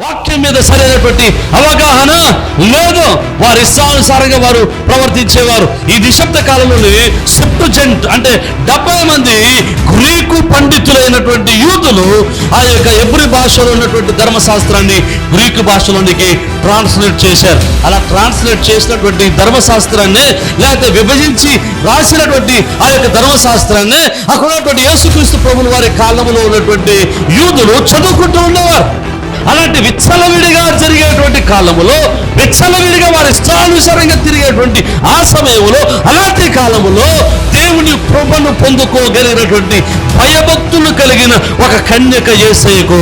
వాక్యం మీద సరైనటువంటి అవగాహన లేదు. వారి ఇష్టానుసారంగా వారు ప్రవర్తించేవారు. ఈ నిశ్శబ్ద కాలంలోని సెప్టుజెంట్ అంటే 70 మంది గ్రీకు పండితులైనటువంటి యూదులు ఆ యొక్క ఎబ్రీ భాషలో ఉన్నటువంటి ధర్మశాస్త్రాన్ని గ్రీకు భాషలోనికి ట్రాన్స్లేట్ చేశారు. అలా ట్రాన్స్లేట్ చేసినటువంటి ధర్మశాస్త్రాన్ని లేకపోతే విభజించి రాసినటువంటి ఆ యొక్క ధర్మశాస్త్రాన్ని అక్కడ ఉన్నటువంటి యేసుక్రీస్తు ప్రభువుల వారి కాలంలో ఉన్నటువంటి యూదులు చదువుకుంటూ ఉండేవారు. అలాంటి విచ్చలవిడిగా జరిగేటువంటి కాలములో, విచ్చలవిడిగా వారి ఇష్టానుసారంగా తిరిగేటువంటి ఆ సమయంలో, అలాంటి కాలములో దేవుని కృపను పొందుకోగలిగినటువంటి భయభక్తులు కలిగిన ఒక కన్యక యేసయ్యకు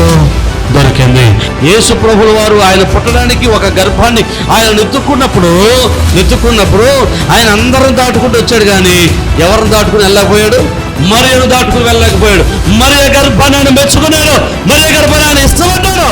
దొరికింది. యేసు ప్రభుల వారు ఆయన పుట్టడానికి ఒక గర్భాన్ని ఆయన నెత్తుకున్నప్పుడు ఆయన అందరం దాటుకుంటూ వచ్చాడు, కానీ ఎవరిని దాటుకుని వెళ్ళకపోయాడు? మరియను దాటుకుని వెళ్ళలేకపోయాడు. మరియ గర్భాన్ని ఆయన మెచ్చుకున్నాడు, మరియ గర్భాన్ని ఆయన ఇష్టపడ్డాడు.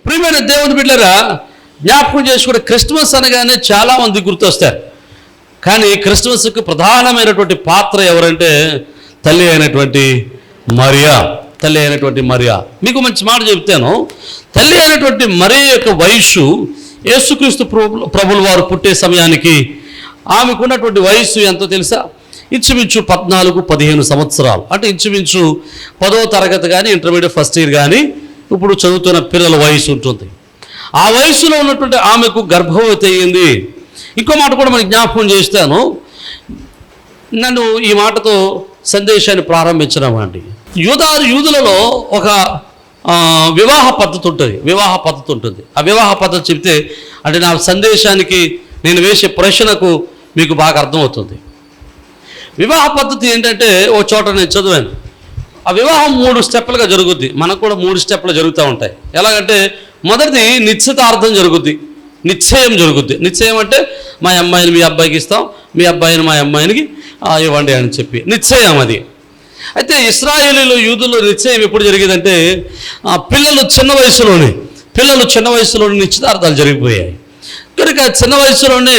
ప్రియమైన దేవుని బిడ్డలారా, జ్ఞాపకం చేసుకునే క్రిస్మస్ అనగానే చాలా మంది గుర్తొస్తారు. కానీ క్రిస్మస్కు ప్రధానమైనటువంటి పాత్ర ఎవరంటే తల్లి అయినటువంటి మరియా. మీకు మంచి మాట చెప్తాను. తల్లి అయినటువంటి మరియ యొక్క వయస్సు యేసుక్రీస్తు ప్రభుల వారు పుట్టే సమయానికి ఆమెకున్నటువంటి వయస్సు ఎంతో తెలుసా? ఇంచుమించు 14-15 సంవత్సరాలు. అంటే ఇంచుమించు 10వ తరగతి కానీ ఇంటర్మీడియట్ ఫస్ట్ ఇయర్ కానీ ఇప్పుడు చదువుతున్న పిల్లల వయసు ఉంటుంది. ఆ వయసులో ఉన్నటువంటి ఆమెకు గర్భవతి అయ్యింది. ఇంకో మాట కూడా మనకి జ్ఞాపకం చేస్తాను. నన్ను ఈ మాటతో సందేశాన్ని ప్రారంభించినామండి. యూదులలో ఒక వివాహ పద్ధతి ఉంటుంది. ఆ వివాహ పద్ధతి చెప్తే అంటే నా సందేశానికి నేను వేసే ప్రశ్నకు మీకు బాగా అర్థమవుతుంది. వివాహ పద్ధతి ఏంటంటే ఓ చోట నేను చదివాను. ఆ వివాహం 3 స్టెప్పులుగా జరుగుద్ది. మనకు కూడా 3 స్టెప్పులు జరుగుతూ ఉంటాయి. ఎలాగంటే మొదటిది నిశ్చితార్థం జరుగుద్ది, నిశ్చయం జరుగుద్ది. నిశ్చయం అంటే మా అమ్మాయిని మీ అబ్బాయికి ఇస్తాం, మీ అబ్బాయిని మా అమ్మాయినికి ఇవ్వండి అని చెప్పి నిశ్చయం అది. అయితే ఇశ్రాయేలీలు యూదుల్లో నిశ్చయం ఎప్పుడు జరిగేదంటే పిల్లలు చిన్న వయసులోనే నిశ్చితార్థాలు జరిగిపోయాయి. కనుక చిన్న వయసులోనే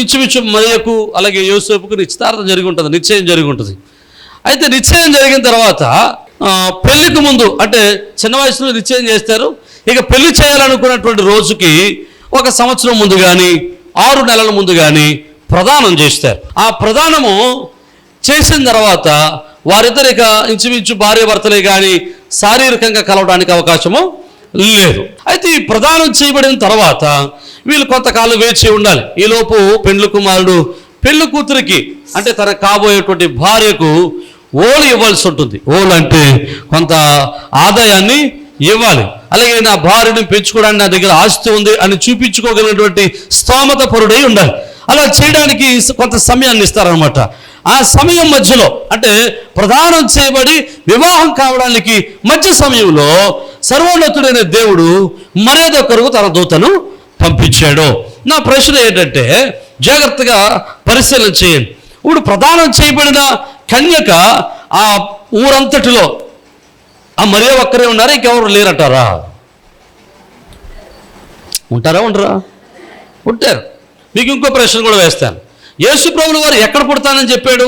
ఇంచుమించు మరియకు అలాగే యోసేపుకు నిశ్చితార్థం జరిగి ఉంటుంది, నిశ్చయం జరిగి ఉంటుంది. అయితే నిశ్చయం జరిగిన తర్వాత పెళ్లికి ముందు అంటే చిన్న వయసులో నిశ్చయం చేస్తారు. ఇక పెళ్లి చేయాలనుకున్నటువంటి రోజుకి 1 సంవత్సరం ముందు కానీ 6 నెలల ముందు కానీ ప్రదానం చేస్తారు. ఆ ప్రదానము చేసిన తర్వాత వారిద్దరిక ఇంచుమించు భార్య భర్తలే కానీ శారీరకంగా కలవడానికి అవకాశము లేదు. అయితే ఈ ప్రదానం చేయబడిన తర్వాత వీళ్ళు కొంతకాలం వేచి ఉండాలి. ఈలోపు పెండ్లి కుమారుడు పెళ్లి కూతురికి అంటే తన కాబోయేటువంటి భార్యకు ఓలు ఇవ్వాల్సి ఉంటుంది. ఓలు అంటే కొంత ఆదాయాన్ని ఇవ్వాలి. అలాగే నా భార్యను పెంచుకోవడానికి నా దగ్గర ఆస్తి ఉంది అని చూపించుకోగలిగినటువంటి స్తోమత పరుడై ఉండాలి. అలా చేయడానికి కొంత సమయాన్ని ఇస్తారనమాట. ఆ సమయం మధ్యలో అంటే ప్రదానం చేయబడి వివాహం కావడానికి మధ్య సమయంలో సర్వోన్నతుడైన దేవుడు మర్యాద కొరకు తన దూతను పంపించాడు. నా ప్రశ్న ఏంటంటే జాగ్రత్తగా పరిశీలన చేయండి. ఇప్పుడు ప్రదానం చేయబడిన కన్యక ఆ ఊరంతటిలో ఆ మరియ ఒక్కరే ఉన్నారా? ఇంకెవరు లేరంటారా? ఉండరా? ఉంటారు. మీకు ఇంకో ప్రశ్న కూడా వేస్తాను. యేసు ప్రభువు వారు ఎక్కడ పుడతానని చెప్పారు?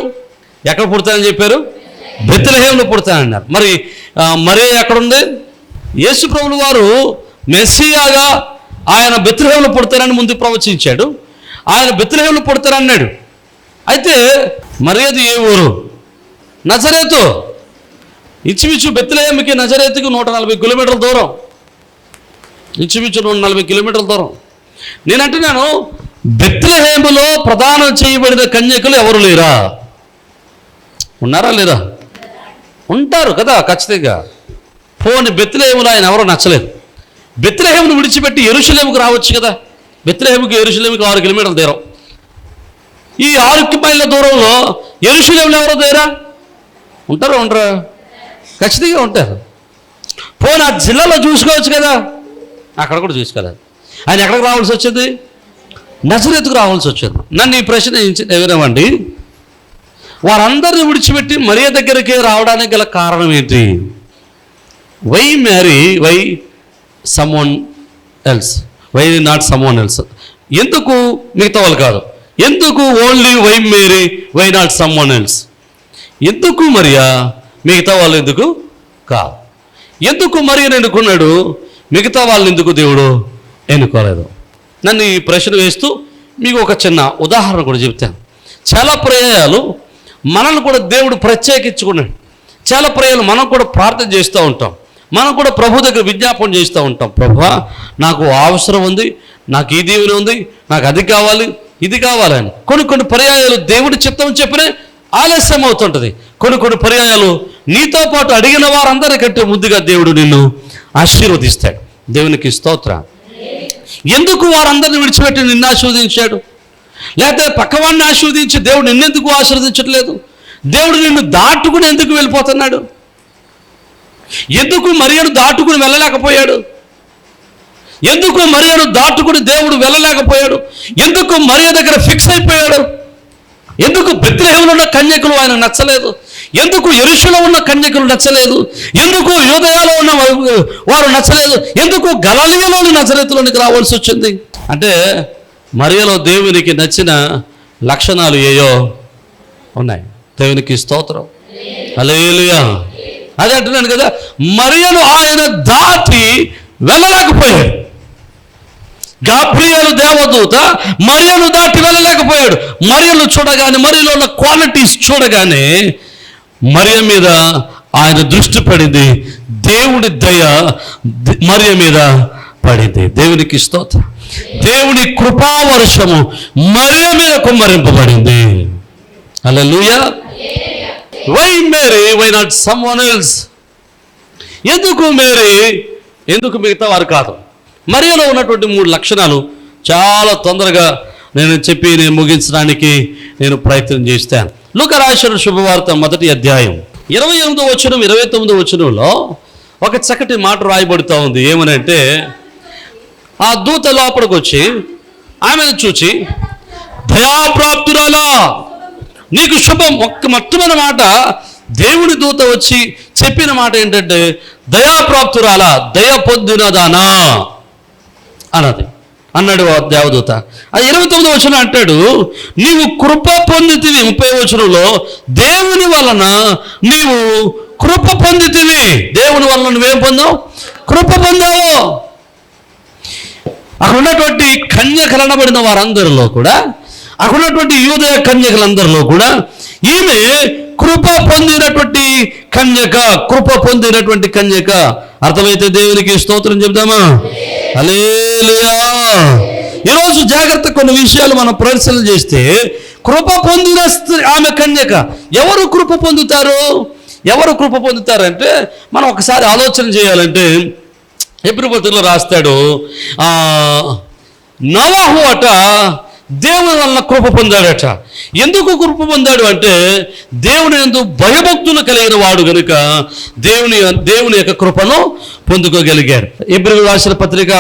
బెత్లెహేములో పుడతానన్నారు. మరి ఎక్కడుంది? యేసు ప్రభువు వారు మెస్సియాగా ఆయన బెత్లెహేములో పుడతానని ముందు ప్రవచించాడు. ఆయన బెత్లెహేములో పుడతానన్నాడు. అయితే మరియది ఏ ఊరు? నజరేతు. ఇంచుమించు బెత్లెహేముకి నజరేతుకి 140 కిలోమీటర్ల దూరం. ఇంచుమించు 140 కిలోమీటర్ల దూరం. నేనంటున్నాను, బెత్లెహేములో ప్రదానం చేయబడిన కన్యకలు ఎవరు లేరా? ఉన్నారా లేరా? ఉంటారు కదా ఖచ్చితంగా. పోని బెత్లెహేములో ఆయన ఎవరో నచ్చలేదు. బెత్లెహేమును విడిచిపెట్టి యెరూషలేముకు రావచ్చు కదా. బెత్లెహేముకి యెరూషలేముకి 6 కిలోమీటర్ల దూరం. ఈ 6 మైళ్ళ దూరంలో యెరూషలేములో ఎవరో దేరా? ఉండరా? ఖచ్చితంగా ఉంటారు. పోనీ ఆ జిల్లాలో చూసుకోవచ్చు కదా. అక్కడ కూడా చూసుకోలేదు. ఆయన ఎక్కడికి రావాల్సి వచ్చింది? నజరేతుకు రావాల్సి వచ్చింది. నన్ను ఈ ప్రశ్న ఎవరేమండి, వారందరిని విడిచిపెట్టి మరియ దగ్గరికి రావడానికి గల కారణం ఏంటి? Why marry someone else, why not someone else? ఎందుకు మిగతా వాళ్ళు కాదు? ఎందుకు only why Mary, why not someone else? ఎందుకు మరియా, మిగతా వాళ్ళు ఎందుకు కాదు? ఎందుకు మరియను ఎన్నుకున్నాడు, మిగతా వాళ్ళని ఎందుకు దేవుడు ఎన్నుకోలేదు? నన్ను ఈ ప్రశ్న వేస్తూ మీకు ఒక చిన్న ఉదాహరణ కూడా చెప్తాను. చాలా పర్యాయాలు మనల్ని కూడా దేవుడు ప్రత్యేకించుకున్నాడు. చాలా పర్యాయాలు మనం కూడా ప్రార్థన చేస్తూ ఉంటాం, మనం కూడా ప్రభు దగ్గర విజ్ఞాపన చేస్తూ ఉంటాం. ప్రభువా, నాకు అవసరం ఉంది, నాకు ఈ దీవెన ఉంది, నాకు అది కావాలి, ఇది కావాలని. కొన్ని పర్యాయాలు దేవుడి చిత్తం చెప్పినే ఆలస్యం అవుతుంటుంది. కొన్ని పర్యాయాలు నీతో పాటు అడిగిన వారందరికంటే ముందుగా దేవుడు నిన్ను ఆశీర్వదిస్తాడు. దేవునికి స్తోత్రం. ఎందుకు వారందరిని విడిచిపెట్టి నిన్ను ఆశీర్వదించాడు? లేకపోతే పక్కవాడిని ఆశీర్వదించి దేవుడు నిన్నెందుకు ఆశీర్వదించట్లేదు? దేవుడు నిన్ను దాటుకుని ఎందుకు వెళ్ళిపోతున్నాడు? ఎందుకు మరియను దాటుకుని వెళ్ళలేకపోయాడు? ఎందుకు మరియను దాటుకుని దేవుడు వెళ్ళలేకపోయాడు? ఎందుకు మరియ దగ్గర ఫిక్స్ అయిపోయాడు? ఎందుకు బెత్లెహేములో ఉన్న కన్యకలు ఆయన నచ్చలేదు? ఎందుకు యెరూషలేములో ఉన్న కన్యకలు నచ్చలేదు? ఎందుకు యూదయలో ఉన్న వారు నచ్చలేదు? ఎందుకు గలిలయలోని నజరేతులోనికి రావాల్సి వచ్చింది? అంటే మరియలో దేవునికి నచ్చిన లక్షణాలు ఏయో ఉన్నాయి. దేవునికి స్తోత్రం, హల్లెలూయా. అదే అంటున్నాను కదా, మరియను ఆయన దాటి వెళ్ళలేకపోయాడు. గాబ్రియేలు దేవదూత మరియను దాటి వెళ్ళలేకపోయాడు. మరియను చూడగానే, మరియలో ఉన్న క్వాలిటీస్ చూడగానే మరియ మీద ఆయన దృష్టి పడింది. దేవుడి దయ మరియ మీద పడింది. దేవునికి స్తోత్రం. దేవుని కృపావర్షము మరియ మీద కుమ్మరింపబడింది. హల్లెలూయా. Why Mary, why not someone else? ఎందుకు మేరీ, ఎందుకు మిగతా వారు కాదు? మరియలో ఉన్నటువంటి 3 లక్షణాలు చాలా తొందరగా నేను ముగించడానికి నేను ప్రయత్నం చేస్తాను. లూకా రాసిన శుభవార్త 1వ అధ్యాయం 28వ వచనం 29వ వచనంలో ఒక చక్కటి మాట రాయబడుతూ ఉంది. ఏమనంటే, ఆ దూత లోపలికి వచ్చి ఆమెను చూచి, దయాప్రాప్తురాలా, నీకు శుభం. మొట్టమొదటి మాట దేవుని దూత వచ్చి చెప్పిన మాట ఏంటంటే, దయాప్రాప్తురాలా, దయ పొందినదానా అన్నాడు దేవదూత. అది 29వ వచనం అంటాడు, నీవు కృప పొందితివి. 30వ వచనంలో, దేవుని వలన నీవు కృప పొందితివి. దేవుని వలన నువ్వేం పొందావు? కృప పొందావు. అక్కడ ఉన్నటువంటి కన్యకలనబడిన వారందరిలో కూడా, అక్కడ ఉన్నటువంటి యూదయ కన్యకలందరిలో కూడా ఈమె కృప పొందినటువంటి కన్యక, కృప పొందినటువంటి కన్యక. అర్థమైతే దేవునికి స్తోత్రం చెప్దామా? హల్లెలూయా. ఈరోజు జాగ్రత్త కొన్ని విషయాలు మనం పరిశీలన చేస్తే, కృప పొందిన ఆమె కన్యక. ఎవరు కృప పొందుతారు? ఎవరు కృప పొందుతారంటే మనం ఒకసారి ఆలోచన చేయాలంటే, హెబ్రీ పత్రికలో రాస్తాడు, నోవహు అట దేవుని వలన కృప పొందాడట. ఎందుకు కృప పొందాడు అంటే, దేవుని యందు భయభక్తులు కలిగిన వాడు కనుక దేవుని యొక్క కృపను పొందుకోగలిగారు. హెబ్రీయులకు రాసిన పత్రిక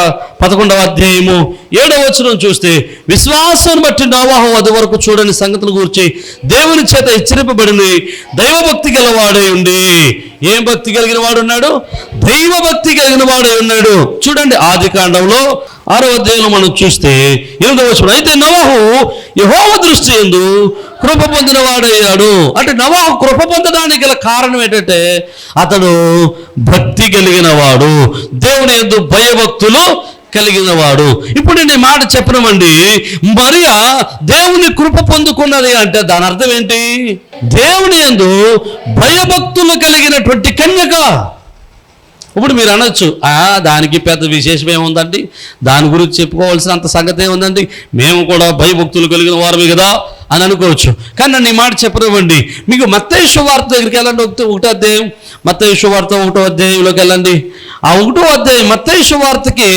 11వ అధ్యాయము 7వ వచనం చూస్తే, విశ్వాసాన్ని బట్టి నోవహు అది వరకు చూడని సంగతుల గురించి దేవుని చేత హెచ్చరింపబడిని దైవభక్తి గలవాడై ఉండి. ఏం భక్తి కలిగిన వాడు ఉన్నాడు? దైవభక్తి కలిగిన వాడై ఉన్నాడు. చూడండి, ఆది కాండంలో 6వ అధ్యాయంలో మనం చూస్తే 8వ వచనం, అయితే నోవహు యెహోవా దృష్టి యందు కృప పొందిన వాడయ్యాడు. అంటే నోవహు కృప పొందడానికి గల కారణం ఏంటంటే, అతడు భక్తి కలిగిన వాడు, దేవుని యందు భయభక్తులు కలిగిన వాడు. ఇప్పుడు నేను ఈ మాట చెప్పనమండి, మరియా దేవుని కృప పొందుకున్నది అంటే దాని అర్థం ఏంటి? దేవుని యందు భయభక్తులు కలిగినటువంటి కన్యక. ఇప్పుడు మీరు అనొచ్చు, దానికి పెద్ద విశేషం ఏముందండి, దాని గురించి చెప్పుకోవాల్సిన అంత సంగతి ఏముందండి, మేము కూడా భయభక్తులు కలిగిన వారమే కదా అని అనుకోవచ్చు. కానీ నన్ను ఈ మాట చెప్పనివ్వండి. మీకు మత్తయి సువార్త దగ్గరికి వెళ్ళండి, 1వ అధ్యాయం. మత్తయి సువార్త 1వ అధ్యాయంలోకి వెళ్ళండి. ఆ 1వ అధ్యాయం మత్తయి సువార్తకి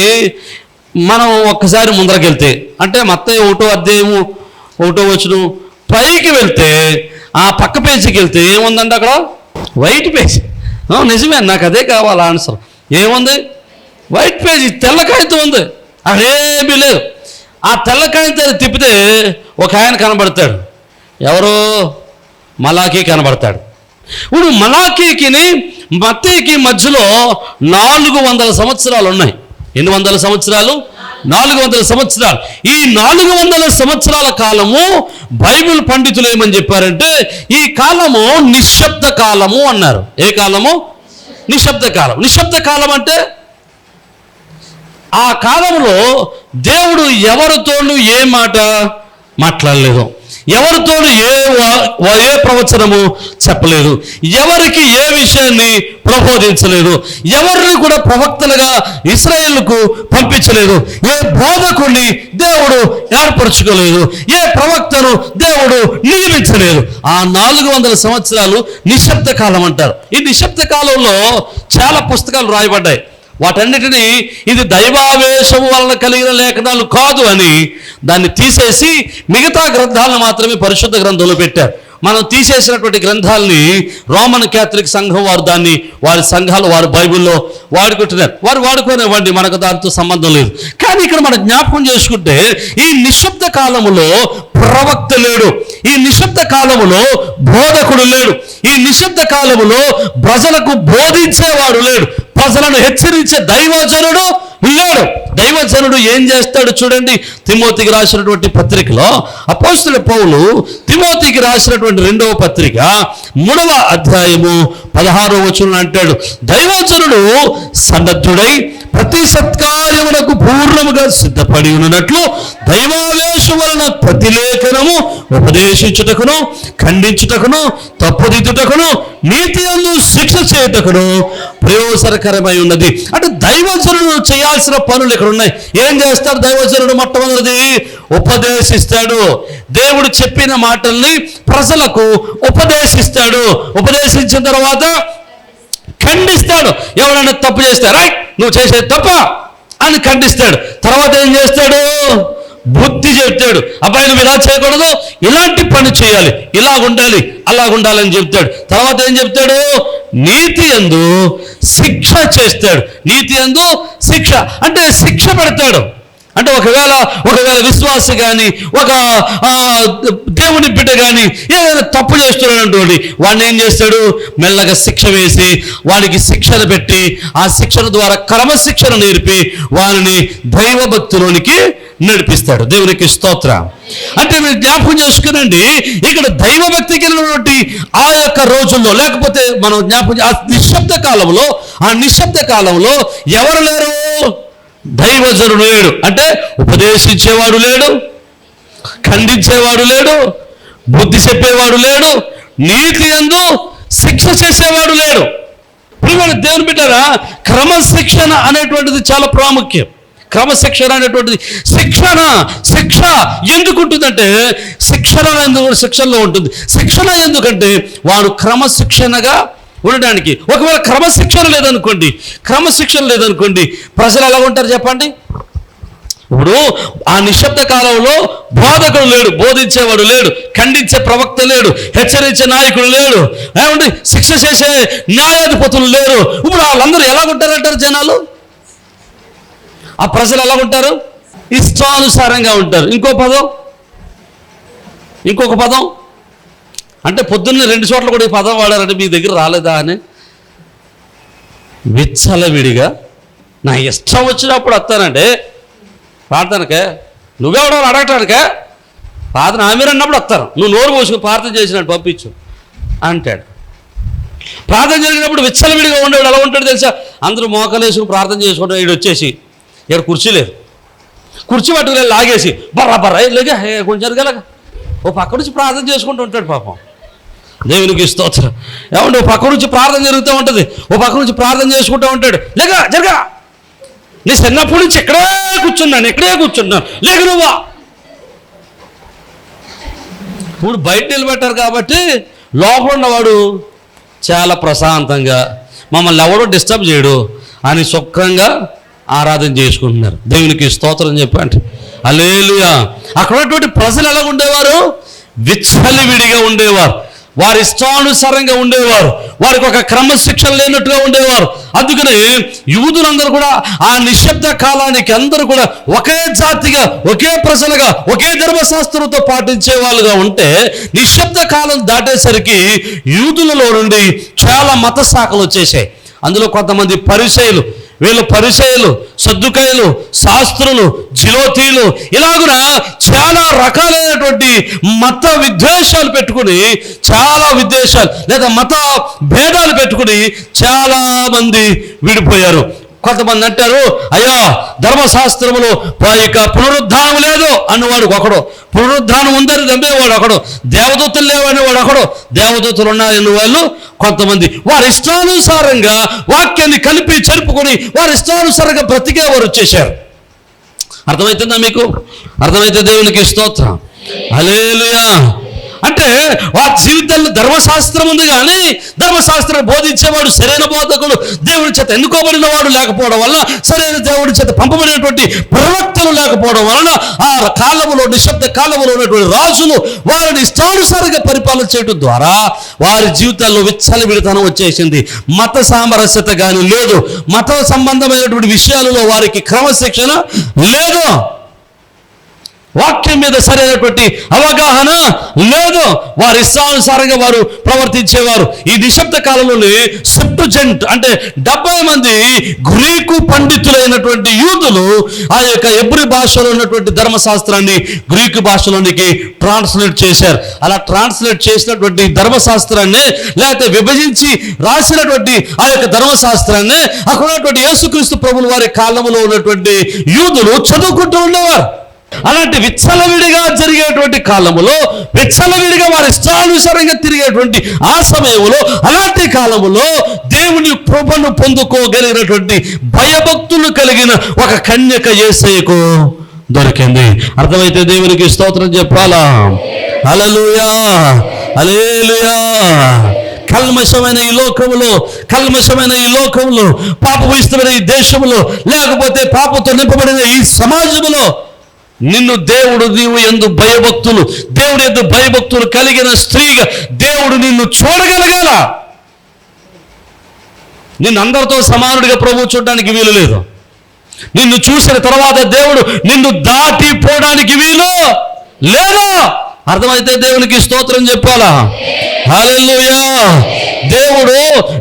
మనం ఒక్కసారి ముందరకు వెళ్తే, అంటే మత్తయి 1వ అధ్యాయము 1వ వచనం పైకి వెళ్తే, ఆ పక్క పేజీకి వెళ్తే ఏముందండి? అక్కడ వైట్ పేజీ. నిజమే, నాకు అదే కావాలి ఆన్సర్. ఏముంది? వైట్ పేజీ, తెల్ల కాగితం ఉంది. అదేమీ లేదు. ఆ తెల్ల కాగితం తిప్పితే ఒక ఆయన కనబడతాడు. ఎవరు? మలాకీ కనబడతాడు. ఇప్పుడు మలాకీకి మత్తయికి మధ్యలో 400 సంవత్సరాలు ఉన్నాయి. ఎన్ని వందల సంవత్సరాలు? 400 సంవత్సరాలు. ఈ 400 సంవత్సరాల కాలము బైబిల్ పండితులు ఏమని చెప్పారంటే ఈ కాలము నిశ్శబ్ద కాలము అన్నారు. ఏ కాలము? నిశ్శబ్ద కాలం. నిశ్శబ్ద కాలం అంటే ఆ కాలంలో దేవుడు ఎవరితోనూ ఏ మాట మాట్లాడలేదు, ఎవరితోనూ ఏ ప్రవచనము చెప్పలేదు, ఎవరికి ఏ విషయాన్ని ప్రబోధించలేదు, ఎవరిని కూడా ప్రవక్తలుగా ఇశ్రాయేలుకు పంపించలేదు, ఏ బోధకుడిని దేవుడు ఏర్పరచుకోలేదు, ఏ ప్రవక్తను దేవుడు నియమించలేదు. ఆ 400 సంవత్సరాలు నిశ్శబ్ద కాలం అంటారు. ఈ నిశ్శబ్ద కాలంలో చాలా పుస్తకాలు రాయబడ్డాయి. వాటన్నిటినీ ఇది దైవావేశము వలన కలిగిన లేఖనాలు కాదు అని దాన్ని తీసేసి మిగతా గ్రంథాలను మాత్రమే పరిశుద్ధ గ్రంథంలో పెట్టారు. మనం తీసేసినటువంటి గ్రంథాలని రోమన్ క్యాథలిక్ సంఘం వారు దాన్ని వారి సంఘాలు వారి బైబిల్లో వాడుకుంటున్నారు. వారు వాడుకోనివ్వండి, మనకు దాంతో సంబంధం లేదు. కానీ ఇక్కడ మనం జ్ఞాపకం చేసుకుంటే ఈ నిశ్శబ్ద కాలములో ప్రవక్త లేడు, ఈ నిశ్శబ్ద కాలములో బోధకుడు లేడు, ఈ నిశ్శబ్ద కాలములో ప్రజలకు బోధించేవాడు లేడు, ప్రజలను హెచ్చరించే దైవజనుడు లేడు. దైవజనుడు ఏం చేస్తాడు చూడండి. తిమోతికి రాసినటువంటి పత్రికలో అపోస్తలుడైన పౌలు తిమోతికి రాసినటువంటి 2వ పత్రిక 3వ అధ్యాయము 16వ వచనం అంటాడు, దైవజనుడు సన్నద్ధుడై ప్రతి సత్కార్యమునకు పూర్ణముగా సిద్ధపడి ఉన్నట్లు దైవావేశం వలన ప్రతి లేఖనము ఉపదేశించుటకును, ఖండించుటకును, తప్పుదిద్దుటకును, నీతి యందు శిక్ష చేయుటకును ప్రయోజనకరమై ఉన్నది. అంటే దైవజనుడు చేయాల్సిన పనులు ఇక్కడ ఉన్నాయి. ఏం చేస్తాడు దైవజనుడు? మొట్టమొదటిది ఉపదేశిస్తాడు. దేవుడు చెప్పిన మాటల్ని ప్రజలకు ఉపదేశిస్తాడు. ఉపదేశించిన తర్వాత ఖండిస్తాడు. ఎవరైనా తప్పు చేస్తే రైట్ నువ్వు చేసేది తప్ప అని ఖండిస్తాడు. తర్వాత ఏం చేస్తాడు? బుద్ధి చెప్తాడు. అబ్బాయి నువ్వు ఇలా చేయకూడదు, ఇలాంటి పని చేయాలి, ఇలా ఉండాలి, అలా ఉండాలని చెప్తాడు. తర్వాత ఏం చెప్తాడు? నీతి యందు శిక్ష చేస్తాడు. నీతి యందు శిక్ష అంటే శిక్ష పెడతాడు. అంటే ఒకవేళ విశ్వాసి కానీ ఒక దేవుని బిడ్డ కానీ ఏదైనా తప్పు చేస్తున్నాడు వాడిని ఏం చేస్తాడు? మెల్లగా శిక్ష వేసి వాడికి శిక్షణ పెట్టి ఆ శిక్షణ ద్వారా క్రమశిక్షణ నేర్పి వారిని దైవభక్తిలోనికి నడిపిస్తాడు. దేవునికి స్తోత్రం. అంటే మీరు జ్ఞాపకం చేసుకునండి, ఇక్కడ దైవభక్తికి వెళ్ళినటువంటి ఆ యొక్క రోజుల్లో లేకపోతే మనం జ్ఞాపకం ఆ నిశ్శబ్ద కాలంలో ఎవరు లేరు? దైవజనుడు లేడు. అంటే ఉపదేశించేవాడు లేడు, ఖండించేవాడు లేడు, బుద్ధి చెప్పేవాడు లేడు, నీతి యందు శిక్ష చేసేవాడు లేడు. ఇప్పుడు దేవుని బిడ్డరా, క్రమశిక్షణ అనేటువంటిది చాలా ప్రాముఖ్యం. క్రమశిక్షణ అనేటువంటిది శిక్ష ఎందుకు ఉంటుందంటే శిక్షణలో ఉంటుంది. శిక్షణ ఎందుకంటే వాడు క్రమశిక్షణగా ఉండడానికి. ఒకవేళ క్రమశిక్షణ లేదనుకోండి ప్రజలు ఎలా ఉంటారు చెప్పండి? ఇప్పుడు ఆ నిశ్శబ్ద కాలంలో బోధకుడు లేడు, బోధించేవాడు లేడు, ఖండించే ప్రవక్త లేడు, హెచ్చరించే నాయకుడు లేడు, ఏమంటే శిక్ష చేసే న్యాయాధిపతులు లేరు. ఇప్పుడు వాళ్ళందరూ ఎలా ఉంటారంటారు జనాలు? ఆ ప్రజలు ఎలా ఉంటారు? ఇష్టానుసారంగా ఉంటారు. ఇంకొక పదం అంటే పొద్దున్నే 2 చోట్ల కూడా ఈ పదం వాడారంటే మీ దగ్గర రాలేదా అని. విచ్చలవిడిగా నా ఇష్టం వచ్చినప్పుడు వస్తానంటే ప్రార్థనకే, నువ్వెవడో అడగటానికే, ప్రార్థన ఆమె అన్నప్పుడు వస్తారు, నువ్వు నోరు పోసుకుని ప్రార్థన చేసినట్టు పంపించు అంటాడు. ప్రార్థన జరిగినప్పుడు విచ్చలవిడిగా ఉండేవాడు ఎలా ఉంటాడు తెలుసా? అందరూ మోకాలు వేసుకుని ప్రార్థన చేసుకుంటాడు. వీడు వచ్చేసి ఇక్కడ కుర్చీ లేదు, కుర్చీ పట్టుకుని లాగేసి బర్రా లేక కొంచెం జరగలగా ఓ పక్క నుంచి ప్రార్థన చేసుకుంటూ ఉంటాడు పాపం. దేవునికి స్తోత్రం. ఏమంటే ఓ పక్క నుంచి ప్రార్థన జరుగుతూ ఉంటుంది, ఓ పక్క నుంచి ప్రార్థన చేసుకుంటూ ఉంటాడు. లేక జరగా నీ చిన్నప్పటి నుంచి ఇక్కడే కూర్చున్నాను లేక నువ్వా. ఇప్పుడు బయట నిలబెట్టారు కాబట్టి లోపల ఉన్నవాడు చాలా ప్రశాంతంగా మమ్మల్ని ఎవడో డిస్టర్బ్ చేయడు అని సుఖంగా ఆరాధన చేసుకుంటున్నారు. దేవునికి స్తోత్రం చెప్పండి. హల్లెలూయా. అక్కడ ఉన్నటువంటి ప్రజలు ఎలా ఉండేవారు? విచ్చలవిడిగా ఉండేవారు, వారి ఇష్టానుసారంగా ఉండేవారు, వారికి ఒక క్రమశిక్షణ లేనట్టుగా ఉండేవారు. అందుకనే యూదులందరూ కూడా ఆ నిశ్శబ్ద కాలానికి అందరూ కూడా ఒకే జాతిగా, ఒకే ప్రజలుగా, ఒకే ధర్మశాస్త్రంతో పాటించే వాళ్ళుగా ఉంటే నిశ్శబ్ద కాలం దాటేసరికి యూదులలో నుండి చాలా మత శాఖలు వచ్చేసాయి. అందులో కొంతమంది పరిసయ్యులు వీళ్ళు పరిసయ్యులు, సద్దుకాయలు, శాస్త్రులు, జిలోతీలు, ఇలాగున చాలా రకాలైనటువంటి మత విద్వేషాలు పెట్టుకుని, చాలా విద్వేషాలు లేదా మత భేదాలు పెట్టుకుని చాలా మంది విడిపోయారు. కొంతమంది అంటారు, అయ్యా ధర్మశాస్త్రములో ఇక పునరుద్ధానం లేదు అన్నవాడు ఒకడు, పునరుద్ధానం ఉందని నమ్మేవాడు ఒకడు, దేవదూతలు లేవనేవాడు ఒకడు, దేవదూతలు ఉన్నాయన్న వాళ్ళు కొంతమంది. వారి ఇష్టానుసారంగా వాక్యాన్ని కలిపి చెరుపుకొని వారి ఇష్టానుసారంగా బ్రతికేవారు వచ్చేసారు. అర్థమవుతుందా మీకు? అర్థమైతే దేవునికి స్తోత్రం. హల్లెలూయా. అంటే వారి జీవితంలో ధర్మశాస్త్రం ఉంది, కానీ ధర్మశాస్త్రం బోధించేవాడు, సరైన బోధకుడు, దేవుడి చేత ఎన్నుకోబడిన వాడు లేకపోవడం వల్ల, సరైన దేవుడి చేత పంపబడినటువంటి ప్రవక్తలు లేకపోవడం వలన ఆ కాలములో, నిశ్శబ్ద కాలములో ఉన్నటువంటి రాజులు వారిని ఇష్టానుసారంగా పరిపాలన చేయడం ద్వారా వారి జీవితాల్లో విచ్చలవిడితనం వచ్చేసింది. మత సామరస్యత కానీ లేదు, మత సంబంధమైనటువంటి విషయాలలో వారికి క్రమశిక్షణ లేదు, వాక్యం మీద సరైనటువంటి అవగాహన లేదు, వారి ఇష్టానుసారంగా వారు ప్రవర్తించేవారు. ఈ నిశ్శబ్ద కాలంలోనే సెప్టుజెంట్ అంటే 70 మంది గ్రీకు పండితులైనటువంటి యూదులు ఆ యొక్క హెబ్రీ భాషలో ఉన్నటువంటి ధర్మశాస్త్రాన్ని గ్రీకు భాషలోనికి ట్రాన్స్లేట్ చేశారు. అలా ట్రాన్స్లేట్ చేసినటువంటి ధర్మశాస్త్రాన్ని, లేకపోతే విభజించి రాసినటువంటి ఆ యొక్క ధర్మశాస్త్రాన్ని అక్కడ ఉన్నటువంటి యేసుక్రీస్తు ప్రభుల వారి కాలంలో ఉన్నటువంటి యూదులు చదువుకుంటూ ఉండేవారు. అలాంటి విచ్చలవిడిగా జరిగేటువంటి కాలములో, విచ్చలవిడిగా వారి ఇష్టానుసారంగా తిరిగేటువంటి ఆ సమయంలో, అలాంటి కాలములో దేవుని కృపను పొందుకోగలిగినటువంటి భయభక్తులు కలిగిన ఒక కన్యక యేసయ్యకు దొరికింది. అర్థమైతే దేవునికి స్తోత్రం చెప్పాలా? హల్లెలూయా, హల్లెలూయా. కల్మషమైన ఈ లోకములో, పాపభూయిష్టమైన ఈ దేశంలో, లేకపోతే పాపతో నింపబడిన ఈ సమాజంలో నిన్ను దేవుడు, నీవు యందు భయభక్తులు, దేవుడు యందు భయభక్తులు కలిగిన స్త్రీగా దేవుడు నిన్ను చూడగలగాల. నిన్ను అందరితో సమానుడిగా ప్రభువు చూడడానికి వీలు లేదు. నిన్ను చూసిన తర్వాత దేవుడు నిన్ను దాటిపోవడానికి వీలు లేదు. అర్థమైతే దేవునికి స్తోత్రం చెప్పాలా? హల్లెలూయా. దేవుడు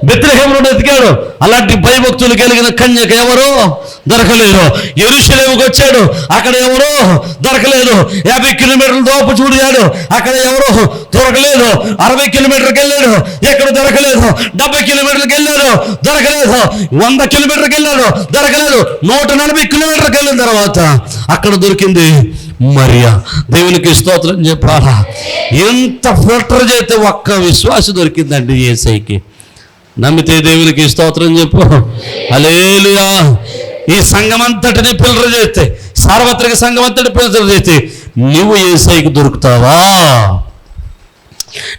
బెత్లెహేములో ఎతికాడు, అలాంటి భయభక్తులు కలిగిన కన్యక ఎవరు దొరకలేదు. యెరూషలేముకు వచ్చాడు, అక్కడ ఎవరు దొరకలేదు. 50 కిలోమీటర్ల దోపు చూడాడు, అక్కడ ఎవరు దొరకలేదు. 60 కిలోమీటర్కి వెళ్ళాడు, ఎక్కడ దొరకలేదు. 70 కిలోమీటర్కి వెళ్ళాడు, దొరకలేదు. 100 కిలోమీటర్కి వెళ్ళాడు, దొరకలేదు. 140 కిలోమీటర్కి వెళ్ళిన తర్వాత అక్కడ దొరికింది మరియా. దేవునికి స్తోత్రం చెప్పాలా? ఎంత ఫిల్టర్ చేస్తే ఒక్క విశ్వాసం దొరికిందండి యేసయ్యకి. నమ్మితే దేవునికి స్తోత్రం చెప్పు. హల్లెలూయా. ఈ సంఘం అంతటిని ఫిల్టర్ చేస్తే, సార్వత్రిక సంఘం అంతటి ఫిల్టర్ చేస్తే నువ్వు యేసయ్యకి దొరుకుతావా?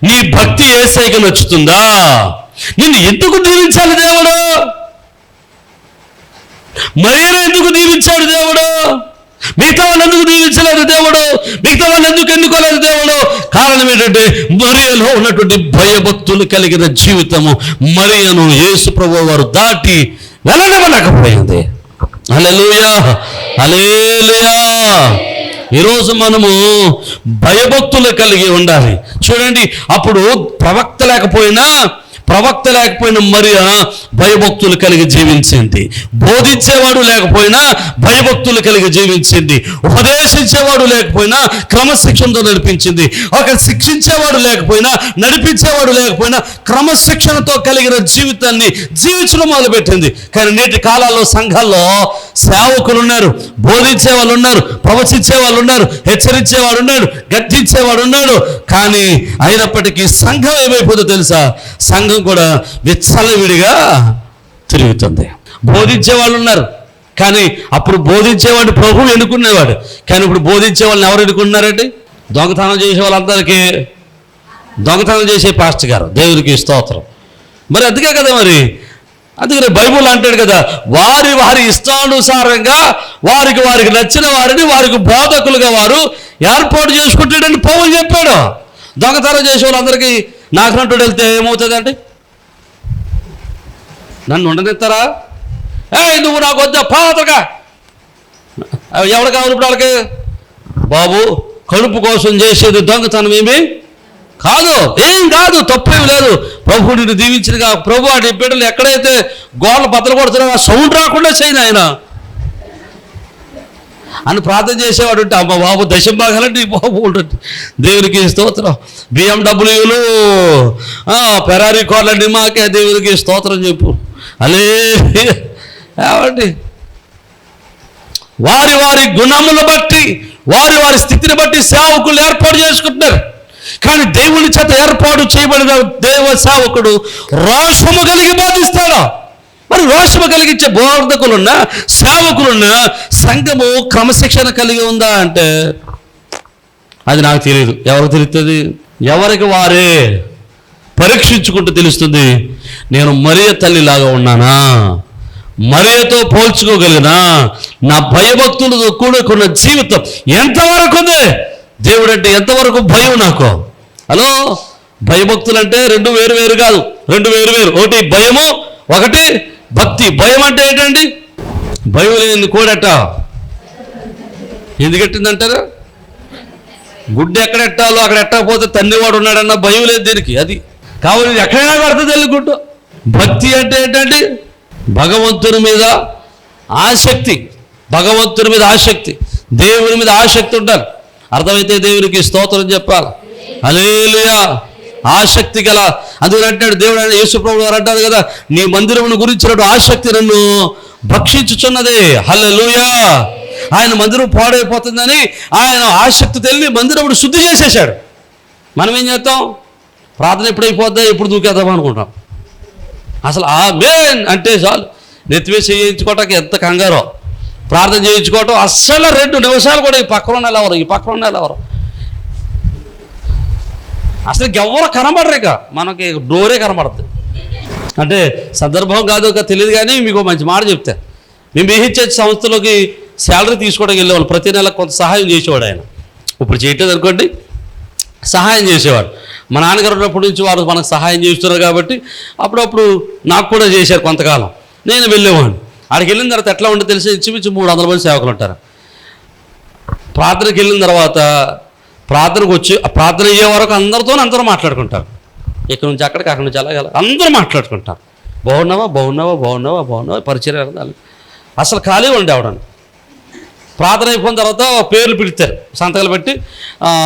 నీ భక్తి యేసయ్యకి నచ్చుతుందా? నిన్ను ఎందుకు దీవించాలి దేవుడు? మరియను ఎందుకు దీవించాడు దేవుడు? మిగతా వాళ్ళు ఎందుకు దీవించలేదు దేవుడు? మిగతా వాళ్ళు ఎందుకు ఎన్నుకోలేదు దేవుడు? కారణం ఏంటంటే మరియలో ఉన్నటువంటి భయభక్తులు కలిగిన జీవితము మరియను యేసు ప్రభువు వారు దాటి వెళ్ళనివ్వలేకపోయింది. హల్లెలూయా, హల్లెలూయా. ఈరోజు మనము భయభక్తులు కలిగి ఉండాలి. చూడండి, అప్పుడు ప్రవక్త లేకపోయినా మరియా భయభక్తులు కలిగి జీవించింది. బోధించేవాడు లేకపోయినా భయభక్తులు కలిగి జీవించింది. ఉపదేశించేవాడు లేకపోయినా క్రమశిక్షణతో నడిపించింది. ఒక శిక్షించేవాడు లేకపోయినా, నడిపించేవాడు లేకపోయినా క్రమశిక్షణతో కలిగిన జీవితాన్ని జీవించడం మొదలుపెట్టింది. కానీ నేటి కాలాల్లో సంఘాల్లో సేవకులు ఉన్నారు, బోధించే వాళ్ళు ఉన్నారు, ప్రవచించే వాళ్ళు ఉన్నారు, హెచ్చరించేవాడు ఉన్నాడు, గద్దించేవాడు ఉన్నాడు. కానీ అయినప్పటికీ సంఘం ఏమైపోతుందో తెలుసా? సంఘం కూడా విచ్చలవిడిగా తిరుగుతుంది. బోధించే వాళ్ళు ఉన్నారు, కానీ అప్పుడు బోధించేవాడిని ప్రభువు ఎన్నుకునేవాడు. కానీ ఇప్పుడు బోధించే వాళ్ళని ఎవరు ఎన్నుకున్నారంటే? దొంగతనం చేసే వాళ్ళందరికీ దొంగతనం చేసే పాస్టర్ గారు. దేవునికి స్తోత్రం. మరి అందుకే కదా, మరి అందుకని బైబుల్ అంటాడు కదా, వారి ఇష్టానుసారంగా వారికి నచ్చిన వారిని వారికి బోధకులుగా వారు ఏర్పాటు చేసుకుంటాడని పౌలు చెప్పాడు. దొంగతనం చేసే వాళ్ళందరికీ నాకునంటూ వెళ్తే ఏమవుతుందండి? నన్ను ఉండనిస్తారా? నువ్వు నాకు వద్దా పాతగా? ఎవరు కావాలి ఇప్పుడు వాళ్ళకి? బాబు, కడుపు కోసం చేసేది దొంగతనం ఏమి కాదు, ఏం కాదు, తప్పేమి లేదు. ప్రభు నిన్ను దీవించినగా, ప్రభు నీ బిడ్డలు ఎక్కడైతే గోడలు బద్దలు కొడుతున్నారో ఆ సౌండ్ రాకుండా చేయను ఆయన అని ప్రార్థన చేసేవాడు ఉంటే, అమ్మ బాబు దశంభాగాలంటే బాబు ఉంటుంది. దేవునికి స్తోత్రం. బిఎండబ్ల్యూలు ఫెరారీ కార్లండి మాకే, దేవునికి స్తోత్రం చెప్పు. అలే ఏమండి, వారి వారి గుణములు బట్టి, వారి వారి స్థితిని బట్టి సేవకులు ఏర్పాటు చేసుకుంటున్నారు. కానీ దేవుని చేత ఏర్పాటు చేయబడిన దేవ సేవకుడు రోషము కలిగి బోధిస్తాడా? మరి రోషము కలిగించే బోధకులున్నా సేవకులున్నా సంఘము క్రమశిక్షణ కలిగి ఉందా అంటే అది నాకు తెలియదు. ఎవరికి తెలుస్తుంది? ఎవరికి వారే పరీక్షించుకుంటూ తెలుస్తుంది. నేను మరియ తల్లిలాగా ఉన్నానా, మరియతో పోల్చుకోగలిగినా, నా భయభక్తులతో కూడుకున్న జీవితం ఎంతవరకు ఉంది, దేవుడంటే ఎంతవరకు భయం నాకు. హలో, భయభక్తులు అంటే రెండు వేరు వేరు కాదు, రెండు వేరు వేరు. ఒకటి భయము, ఒకటి భక్తి. భయం అంటే ఏంటండి? భయం లేని కూడట ఎందుకెట్టిందంటారు? గుడ్డు ఎక్కడెట్టాలో అక్కడ ఎట్టకపోతే తన్నివాడు ఉన్నాడన్న భయం లేదు దీనికి. అది కావాలి ఎక్కడైనా పడుతుంది తల్లి గుడ్డు. భక్తి అంటే ఏంటండి? భగవంతుని మీద ఆసక్తి, భగవంతుని మీద ఆసక్తి, దేవుని మీద ఆసక్తి ఉండాలి. అర్థమైతే దేవునికి స్తోత్రం చెప్పాలి. హల్లెలూయా. ఆసక్తి గల, అందుకని అంటాడు దేవుడు, యేసు ప్రభువు గారు అంటారు కదా, నీ మందిరమును గురించినట్టు ఆసక్తి నన్ను భక్షించుచున్నదే. హల్లెలూయా. ఆయన మందిరం పాడైపోతుందని ఆయన ఆసక్తి తెలియని మందిరమును శుద్ధి చేసేసాడు. మనం ఏం చేస్తాం? ప్రార్థన ఎప్పుడైపోద్దా, ఎప్పుడు దూకేద్దాం అనుకుంటాం. అసలు ఆ మెయిన్ అంటే చాలు నెత్తివేసి చేయించుకోవటానికి ఎంత కంగారో, ప్రార్థన చేయించుకోవటం అస్సలు 2 నిమిషాలు కూడా ఈ పక్కన ఉన్న ఎవరు, ఈ పక్కన ఉన్న ఎవరు, అసలు ఎవరు కనబడరు. ఇక మనకి డోరే కనబడుతుంది. అంటే సందర్భం కాదు తెలియదు, కానీ మీకు మంచి మాట చెప్తే, మేము BHH సంస్థలోకి శాలరీ తీసుకోవడానికి వెళ్ళేవాళ్ళు. ప్రతి నెల కొంత సహాయం చేసేవాడు ఆయన. ఇప్పుడు చేయట్లేదు అనుకోండి, సహాయం చేసేవాడు. మా నాన్నగారు ఉన్నప్పటి నుంచి వారు మనకు సహాయం చేస్తున్నారు కాబట్టి అప్పుడప్పుడు నాకు కూడా చేశారు కొంతకాలం. నేను వెళ్ళేవాడిని. ఆడికి వెళ్ళిన తర్వాత ఎట్లా ఉంటే తెలిసి ఇంచుమించు 300 మంది సేవకులు ఉంటారు. ప్రార్థనకి వెళ్ళిన తర్వాత ప్రార్థనకు వచ్చి ప్రార్థన అయ్యే వరకు అందరూ మాట్లాడుకుంటారు. ఇక్కడ నుంచి అక్కడికి, అక్కడి నుంచి అలాగే అందరూ మాట్లాడుకుంటారు. బాగున్నావా బాగున్నావా బాగున్నావా బాగున్నావా పరిచయం అసలు ఖాళీ ఉండేవాడని. ప్రార్థన అయిపోయిన తర్వాత పేర్లు పిలుస్తారు, సంతకాలు పెట్టి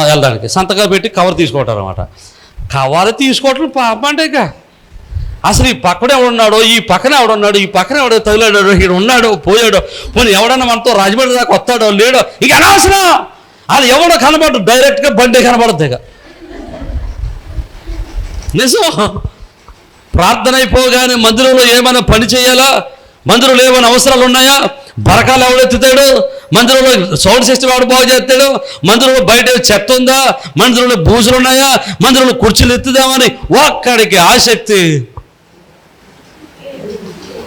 వెళ్ళడానికి. సంతకాలు పెట్టి కవర్ తీసుకుంటారు అనమాట. కవర్ తీసుకోవటం పాపం అంటే ఇక అసలు ఈ పక్కన ఎవడున్నాడో, ఈ పక్కన ఎవడున్నాడు, ఈ పక్కన ఎవడో తగిలాడో, ఇక్కడ ఉన్నాడో పోయాడో, పోనీ ఎవడన్నా మనతో రాజమండ్రి దాకా వస్తాడో లేడో, ఇక అనవసరం. అది ఎవడో కనబడు, డైరెక్ట్గా బండి కనబడుతుంది. ఇక నిజం. ప్రార్థన అయిపోగానే మందిరంలో ఏమైనా పని చేయాలా, మందిరంలో ఏమైనా అవసరాలు ఉన్నాయా, బరకాలు ఎవడెత్తుతాడు, మందిరంలో సౌండ్ సిస్టమ్ ఎవడు బాగు చేస్తాడు, మందిరంలో బయట చెత్త ఉందా, మందిరంలో బూజులు ఉన్నాయా, మందిరంలో కుర్చీలు ఎత్తుదామని ఒక్కడికి ఆసక్తి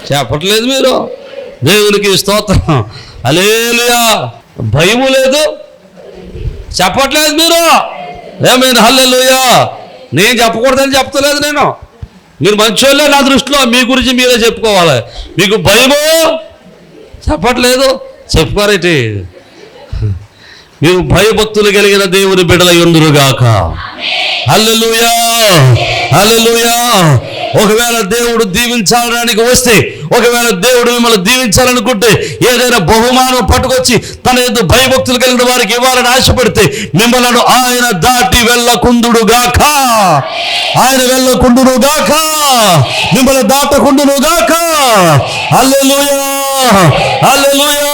చెప్పట్లేదు మీరు. దేవునికి స్తోత్రం. హల్లెలూయా. భయము లేదు, చెప్పట్లేదు మీరు. ఏమైనా హల్లెలూయా. నేను చెప్పకూడదని చెప్తలేదు నేను. మీరు మంచోళ్ళే నా దృష్టిలో, మీ గురించి మీరే చెప్పుకోవాలి. మీకు భయము చెప్పట్లేదు, చెప్పుకోరేటి. మీరు భయభక్తులు కలిగిన దేవుని బిడ్డలై ఉందురుగాక. హల్లెలూయా హల్లెలూయా. ఒకవేళ దేవుడు దీవించడానికి వస్తే, ఒకవేళ దేవుడు మిమ్మల్ని దీవించాలనుకుంటే, ఏదైనా బహుమానం పట్టుకొచ్చి తన యందు భయభక్తులు కలిగిన వారికి ఇవ్వాలని ఆశపడితే, మిమ్మల్ని ఆయన దాటి వెళ్ళకుందుడుగాక, ఆయన వెళ్ళకుండునుగాక, మిమ్మల్ని దాటకుండునుగాక. హల్లెలూయా హల్లెలూయా.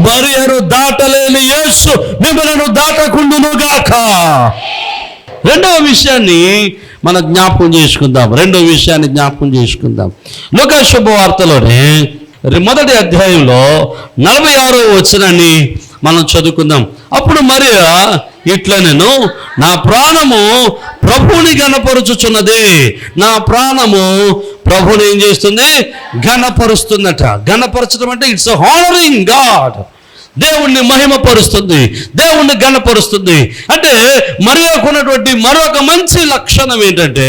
మరియను దాటలేని యేసు మిమ్మల్ని దాటకుండునుగాక. రెండవ విషయాన్ని మనం జ్ఞాపకం చేసుకుందాం. లూకా శుభవార్తలోనే 1వ అధ్యాయంలో 46వ వచనాన్ని మనం చదువుకుందాం. అప్పుడు మరియ ఇట్లా, నేను నా ప్రాణము ప్రభువుని ఘనపరుచుచున్నది. నా ప్రాణము ప్రభువుని ఏం చేస్తుంది? ఘనపరుస్తుందట. ఘనపరచడం అంటే ఇట్స్ హానరింగ్ గాడ్. దేవుణ్ణి మహిమపరుస్తుంది, దేవుణ్ణి ఘనపరుస్తుంది. అంటే మరియకున్నటువంటి మరొక మంచి లక్షణం ఏంటంటే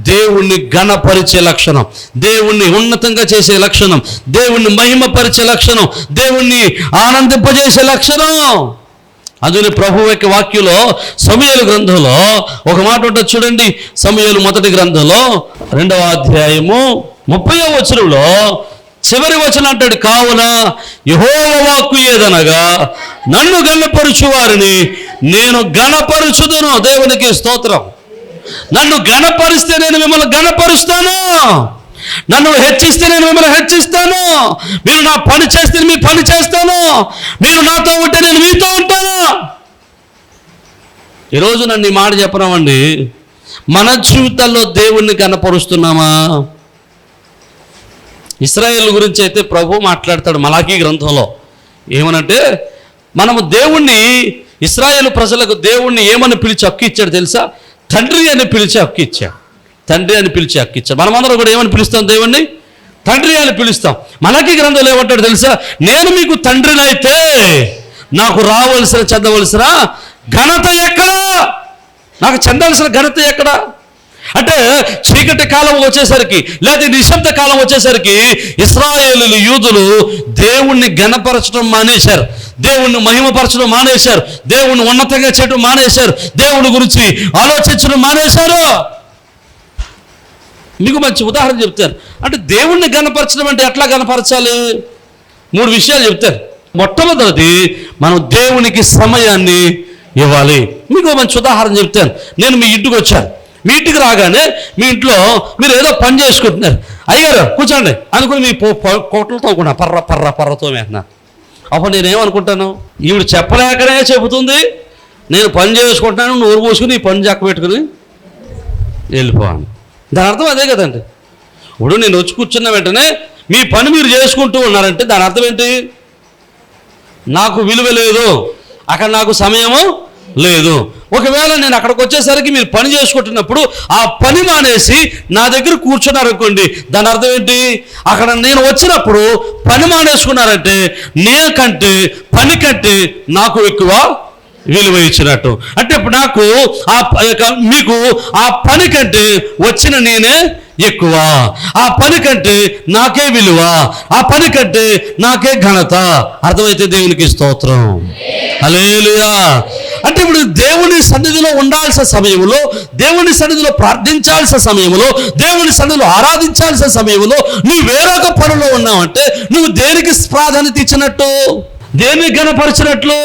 దేవుణ్ణి ఘనపరిచే లక్షణం, దేవుణ్ణి ఉన్నతంగా చేసే లక్షణం, దేవుణ్ణి మహిమపరిచే లక్షణం, దేవుణ్ణి ఆనందింపజేసే లక్షణం. అందుకని ప్రభువు యొక్క వాక్యంలో సమూయేలు గ్రంథంలో ఒక మాట ఉంటుంది చూడండి. సమూయేలు మొదటి గ్రంథంలో 2వ అధ్యాయము 30వ వచనంలో చివరి వచనం అంటాడు, కావున యెహోవా వాక్కు ఏదనగా నన్ను గణపరచు వారిని నేను గణపరుచుదును. దేవునికి స్తోత్రం. నన్ను గణపరిస్తే నేను మిమ్మల్ని గణపరుస్తాను, నన్ను హెచ్చిస్తే నేను మిమ్మల్ని హెచ్చిస్తాను, మీరు నా పని చేస్తే మీ పని చేస్తాను, మీరు నాతో ఉంటే నేను మీతో ఉంటాను. ఈరోజు నన్ను ఈ మాట చెప్పరామండి, మన జీవితాల్లో దేవుణ్ణి గణపరుస్తున్నామా? ఇశ్రాయేలు గురించి అయితే ప్రభు మాట్లాడతాడు మలాకీ గ్రంథంలో. ఏమనంటే మనము దేవుణ్ణి, ఇశ్రాయేలు ప్రజలకు దేవుణ్ణి ఏమని పిలిచి హక్కు ఇచ్చాడు తెలుసా? తండ్రి అని పిలిచి హక్కు ఇచ్చాడు. తండ్రి అని పిలిచి హక్కు ఇచ్చాడు. మనమందరం కూడా ఏమని పిలుస్తాం? దేవుణ్ణి తండ్రి అని పిలుస్తాం. మలాకీ గ్రంథంలో ఏమంటాడు తెలుసా? నేను మీకు తండ్రినైతే నాకు రావలసిన చెందవలసిన ఘనత ఎక్కడా? నాకు చెందాల్సిన ఘనత ఎక్కడా? అంటే చీకటి కాలం వచ్చేసరికి లేదా నిశ్శబ్ద కాలం వచ్చేసరికి ఇశ్రాయేలు యూదులు దేవుణ్ణి ఘనపరచడం మానేశారు, దేవుణ్ణి మహిమపరచడం మానేశారు, దేవుణ్ణి ఉన్నతంగా చేయడం మానేశారు, దేవుని గురించి ఆలోచించడం మానేశారు. మీకు మంచి ఉదాహరణ చెప్తారు. అంటే దేవుణ్ణి ఘనపరచడం అంటే ఎట్లా ఘనపరచాలి? 3 విషయాలు చెప్తారు. మొట్టమొదటిది, మనం దేవునికి సమయాన్ని ఇవ్వాలి. మీకు మంచి ఉదాహరణ చెప్తాను. నేను మీ ఇంటికి వచ్చాను. మీ ఇంటికి రాగానే మీ ఇంట్లో మీరు ఏదో పని చేసుకుంటున్నారు. అయ్యారు కూర్చోండి అనుకుని మీ కోట్లతో కూడా పర్రతో వేస్తున్నా. అప్పుడు నేనేమనుకుంటాను, ఈవిడ చెప్పలేకనే చెబుతుంది, నేను పని చేసుకుంటాను, నోరు పోసుకుని ఈ పని చక్క పెట్టుకుని వెళ్ళిపోవాలి. దాని అర్థం అదే కదండి. ఇప్పుడు నేను వచ్చి కూర్చున్న వెంటనే మీ పని మీరు చేసుకుంటూ ఉన్నారంటే దాని అర్థం ఏంటి? నాకు విలువ లేదు, అక్కడ నాకు సమయము లేదు. ఒకవేళ నేను అక్కడికి వచ్చేసరికి మీరు పని చేసుకుంటున్నప్పుడు ఆ పని మానేసి నా దగ్గర కూర్చున్నారనుకోండి, దాని అర్థం ఏంటి? అక్కడ నేను వచ్చినప్పుడు పని మానేసుకున్నారంటే నేను కంటే పని కంటే నాకు ఎక్కువ విలువ ఇచ్చినట్టు. అంటే ఇప్పుడు నాకు మీకు ఆ పని కంటే వచ్చిన నేనే ఎక్కువ, ఆ పని కంటే నాకే విలువ, ఆ పని కంటే నాకే ఘనత. అర్థమైతే దేవునికి స్తోత్రం. హల్లెలూయా. అంటే ఇప్పుడు దేవుని సన్నిధిలో ఉండాల్సిన సమయంలో, దేవుని సన్నిధిలో ప్రార్థించాల్సిన సమయంలో, దేవుని సన్నిధిలో ఆరాధించాల్సిన సమయంలో నువ్వు వేరొక పనిలో ఉన్నావంటే నువ్వు దేనికి ప్రాధాన్యత ఇచ్చినట్టు, దేన్ని ఘనపరిచినట్లు?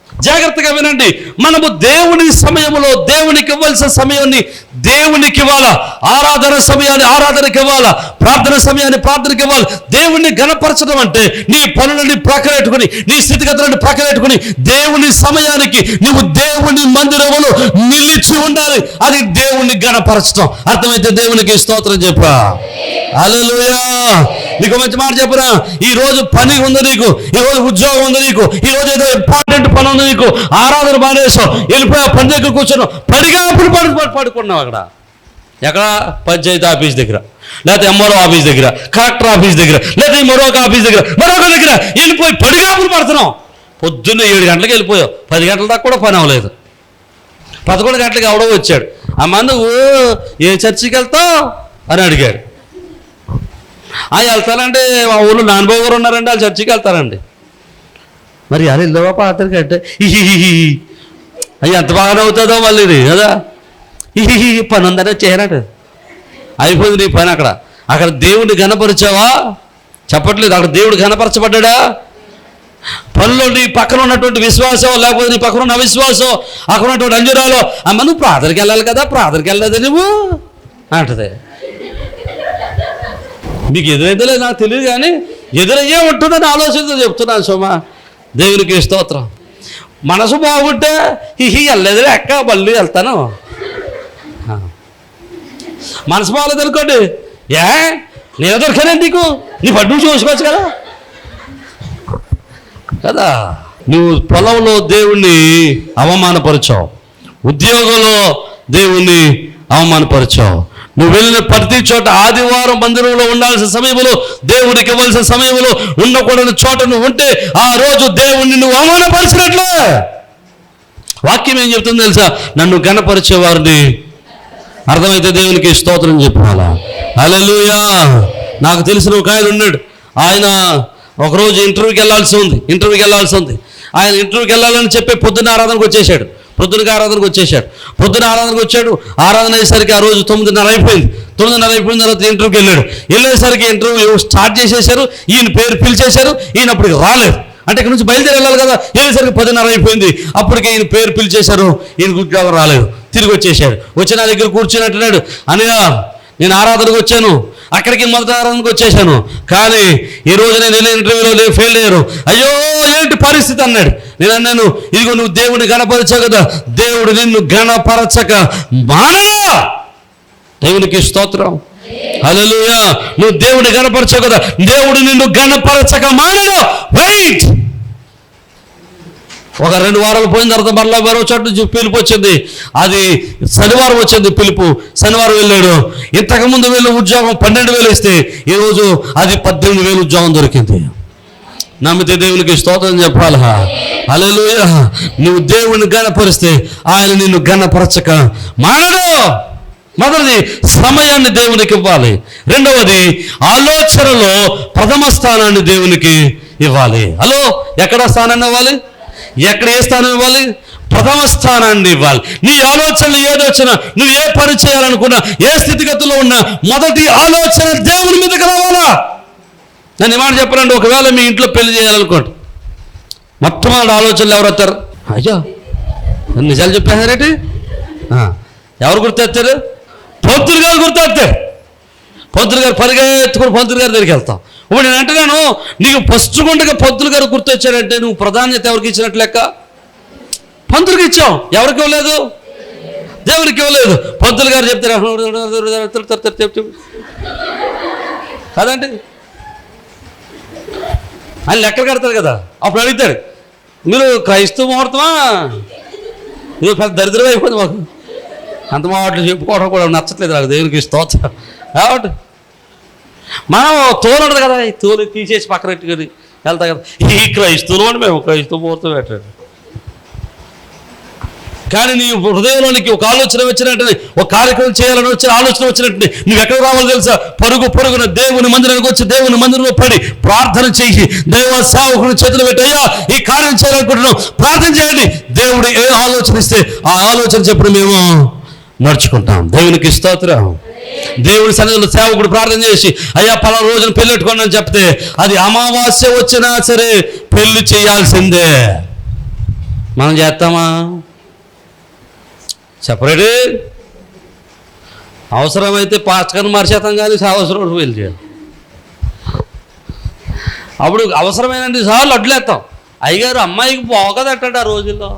జాగ్రత్తగా వినండి. మనము దేవుని సమయంలో దేవునికి ఇవ్వాల్సిన సమయాన్ని దేవునికి ఇవ్వాలా, ఆరాధన సమయాన్ని ఆరాధనకి ఇవ్వాలా, ప్రార్థన సమయాన్ని ప్రార్థనకి ఇవ్వాలి. దేవుణ్ణి ఘనపరచడం అంటే నీ పనులని ప్రక్కనెట్టుకుని, నీ స్థితిగతులను ప్రక్కనెట్టుకుని దేవుని సమయానికి నువ్వు దేవుని మందిరంలో నిలిచి ఉండాలి. అది దేవుణ్ణి ఘనపరచడం. అర్థమైతే దేవునికి స్తోత్రం చెప్పా. హల్లెలూయా. నీకు మంచి మాట చెప్పరా, ఈ రోజు పని ఉంది నీకు, ఈ రోజు ఉద్యోగం ఉంది నీకు, ఈ రోజు ఏదో ఇంపార్టెంట్ పని ఉంది నీకు, ఆరాధన మానేసావు, వెళ్ళిపోయావు, పని దగ్గర కూర్చున్నావు, పనిగా అప్పుడు పడుకున్నావు. అక్కడ ఎక్కడ? పంచాయతీ ఆఫీస్ దగ్గర, లేకపోతే ఎంఆర్ఓ ఆఫీస్ దగ్గర, కలెక్టర్ ఆఫీస్ దగ్గర, లేకపోతే మరొక ఆఫీస్ దగ్గర, మరొక దగ్గర వెళ్ళిపోయి పడిగాపులు పడుతున్నావు. పొద్దున్న 7 గంటలకు వెళ్ళిపోయావు, 10 గంటల దాకా కూడా పని అవ్వలేదు. 11 గంటలకు ఎవడో వచ్చాడు, అమ్మ నువ్వు ఏ చర్చికి వెళ్తావు అని అడిగాడు. వెళ్తానంటే మా ఊళ్ళో నాన్నబాబు గారు ఉన్నారండి, వాళ్ళు చర్చికి వెళ్తారండి. మరి అది వెళ్ళవా పాత్రకి అంటే అయ్యి ఎంత బాగా అవుతుందో మళ్ళీ ఇది కదా, పని ఉందనే చేయనట్టు అయిపోయింది నీ పని. అక్కడ దేవుడిని ఘనపరిచావా? చెప్పట్లేదు. అక్కడ దేవుడు ఘనపరచబడ్డా? పనిలో నీ పక్కన ఉన్నటువంటి విశ్వాసం, లేకపోతే నీ పక్కన ఉన్న అవిశ్వాసం, అక్కడ ఉన్నటువంటి అంజురాలో, అమ్మ నువ్వు ప్రార్థనకి వెళ్ళాలి కదా, ప్రార్థనకి వెళ్ళలేదు నువ్వు అంటది. మీకు ఎదురైతే నాకు తెలియదు, కానీ ఎదురయ్యే ఉంటుందని ఆలోచనతో చెప్తున్నాను సోమా. దేవునికి స్తోత్రం. మనసు బాగుంటే వెళ్ళలేదు ఎక్క మళ్ళీ వెళ్తాను. మనసు బాగలేదు అనుకోండి, నేను దొరికానే నీకు, నీ పడ్డు చూసుకోవచ్చు కదా కదా. నువ్వు పొలంలో దేవుణ్ణి అవమానపరిచావు, ఉద్యోగంలో దేవుణ్ణి అవమానపరిచావు, నువ్వు వెళ్ళిన ప్రతి చోట ఆదివారం మందిరంలో ఉండాల్సిన సమయంలో, దేవుడికి ఇవ్వాల్సిన సమయంలో ఉండకూడని చోట నువ్వు ఉంటే ఆ రోజు దేవుణ్ణి నువ్వు అవమానపరిచినట్లే. వాక్యం ఏం చెప్తుంది తెలుసా? నన్ను ఘనపరిచేవారిని. అర్థమైతే దేవునికి స్తోత్రం చెప్పాలా. హల్లెలూయా. నాకు తెలిసిన ఒక ఆయన ఉన్నాడు. ఆయన ఒకరోజు ఇంటర్వ్యూకి వెళ్ళాల్సి ఉంది. ఆయన ఇంటర్వ్యూకి వెళ్ళాలని చెప్పి పొద్దున్న ఆరాధనకు వచ్చేసాడు. పొద్దున ఆరాధనకు వచ్చాడు. ఆరాధన అయ్యేసరికి ఆ రోజు 9:30 అయిపోయింది. 9:30 అయిపోయిన తర్వాత ఇంటర్వ్యూకి వెళ్ళేసరికి ఇంటర్వ్యూ స్టార్ట్ చేసేశారు. ఈయన పేరు పిలిచేశారు. ఈయన అప్పటికి రాలేదు. అంటే ఇక్కడ నుంచి బయలుదేరి వెళ్ళాలి కదా. వెళ్ళేసరికి 10:30 అయిపోయింది. అప్పటికే ఈయన పేరు పిలిచేశారు. ఈయన ఉద్యోగం రాలేదు. తిరిగి వచ్చేసాడు. వచ్చి నా దగ్గర కూర్చొని అంటున్నాడు, అన్నయ్య నేను ఆరాధనకు వచ్చాను, అక్కడికి మొదటి ఆరాధనకు వచ్చేసాను, కానీ ఈరోజు నేను వెళ్ళే ఇంటర్వ్యూలో ఫెయిల్ అయ్యారు. అయ్యో ఏంటి పరిస్థితి అన్నాడు. నేను అన్నాను, ఇదిగో నువ్వు దేవుడిని గణపరచావు కదా, దేవుడు నిన్ను గణపరచక మానడా. దేవునికి స్తోత్రం, హల్లెలూయా. నువ్వు దేవుడిని గణపరచావు కదా, దేవుడు నిన్ను గణపరచక మానడా. వెయిట్. ఒక 2 వారాలు పోయిన తర్వాత మరలా మరో చోట నుంచి పిలుపు వచ్చింది. అది శనివారం వచ్చింది పిలుపు. శనివారం వెళ్ళాడు. ఇంతకుముందు వీళ్ళు ఉద్యోగం 12,000 ఇస్తే ఈరోజు అది 18,000 ఉద్యోగం దొరికింది. నమ్మితే దేవునికి స్తోత్రం చెప్పాలా. హల్లెలూయా. నువ్వు దేవుని గణపరిస్తే ఆయన నిన్ను గణపరచక మానడు. మొదటిది సమయాన్ని దేవునికి ఇవ్వాలి. రెండవది ఆలోచనలో ప్రథమ స్థానాన్ని దేవునికి ఇవ్వాలి. హలో, ఎక్కడ స్థానాన్ని ఇవ్వాలి? ఏ స్థానం ఇవ్వాలి? ప్రథమ స్థానాన్ని ఇవ్వాలి. నీ ఆలోచనలు ఏదొచ్చినా, నువ్వు ఏ పని చేయాలనుకున్నా, ఏ స్థితిగతుల్లో ఉన్నా, మొదటి ఆలోచన దేవుని మీదకి రావాలా. నేను ఈ మాట చెప్పాలండి, ఒకవేళ మీ ఇంట్లో పెళ్లి చేయాలనుకోండి, మొట్టమొదటి ఆలోచనలు ఎవరు వస్తారు? అయ్యో నిజాలు చెప్పారేంటి? ఎవరు గుర్తెత్తారు? పంతులు గారు గుర్తెత్తారు. పంతులు గారు పరిగెత్తుకుని పంతులు గారి దగ్గరికి వెళ్తాం. ఇప్పుడు నేను అంటున్నాను, నీకు ఫస్ట్ గుండగా పంతులు గారు గుర్తొచ్చాడంటే నువ్వు ప్రాధాన్యత ఎవరికి ఇచ్చినట్టు లెక్క? పంతులకి ఇచ్చావు. ఎవరికి ఇవ్వలేదు? దేవుడికి ఇవ్వలేదు. పంతులు గారు చెప్తారు కదండి, ఆయన లెక్కలు కడతారు కదా. అప్పుడు అడుగుతాడు, మీరు క్రైస్తవ ముహూర్తమా? ఇది పెద్ద దరిద్రం అయిపోయింది మాకు, అంత మాటలు చెప్పుకోవడం కూడా నచ్చట్లేదు నాకు. దేవునికి స్తోత్రం. కాబట్టి మనం తోలు ఉంటుంది కదా, ఈ తోలు తీసేసి పక్కన పెట్టుకొని వెళ్తాం కదా. ఈ క్రైస్తవులు అని మేము క్రైస్తవ ముహూర్తం పెట్టాడు. కానీ నీ హృదయంలోనికి ఒక ఆలోచన వచ్చినట్టు, ఒక కార్యక్రమం చేయాలని వచ్చిన ఆలోచన వచ్చినట్టు నువ్వు ఎక్కడ రావాలో తెలుసా? పరుగున దేవుని మందిరానికి వచ్చి దేవుని మందిరంలో పడి ప్రార్థన చేసి దైవ సేవకుని చేతులు పెట్టి, అయ్యా ఈ కార్యం చేయాలనుకుంటున్నాం, ప్రార్థన చేయండి. దేవుడు ఏ ఆలోచన ఇస్తే ఆ ఆలోచన చెప్పిన మేము నడుచుకుంటాం. దేవునికి స్తోత్రం. దేవుడి సన్నిధిలో సేవకుడు ప్రార్థన చేసి, అయ్యా పలానా రోజున పెళ్ళి పెట్టుకోండి అని చెప్తే, అది అమావాస్య వచ్చినా సరే పెళ్లి చేయాల్సిందే. మనం చేస్తామా? చెప్పరేడు. అవసరమైతే పాస్టర్ని మార్చేస్తాం, కానీ అవసరం పెళ్లి చేయాలి. అప్పుడు అవసరమైనండి సార్లు అడ్లేస్తాం. అయ్యగారు అమ్మాయికి బాగోదట్టండి ఆ రోజుల్లో,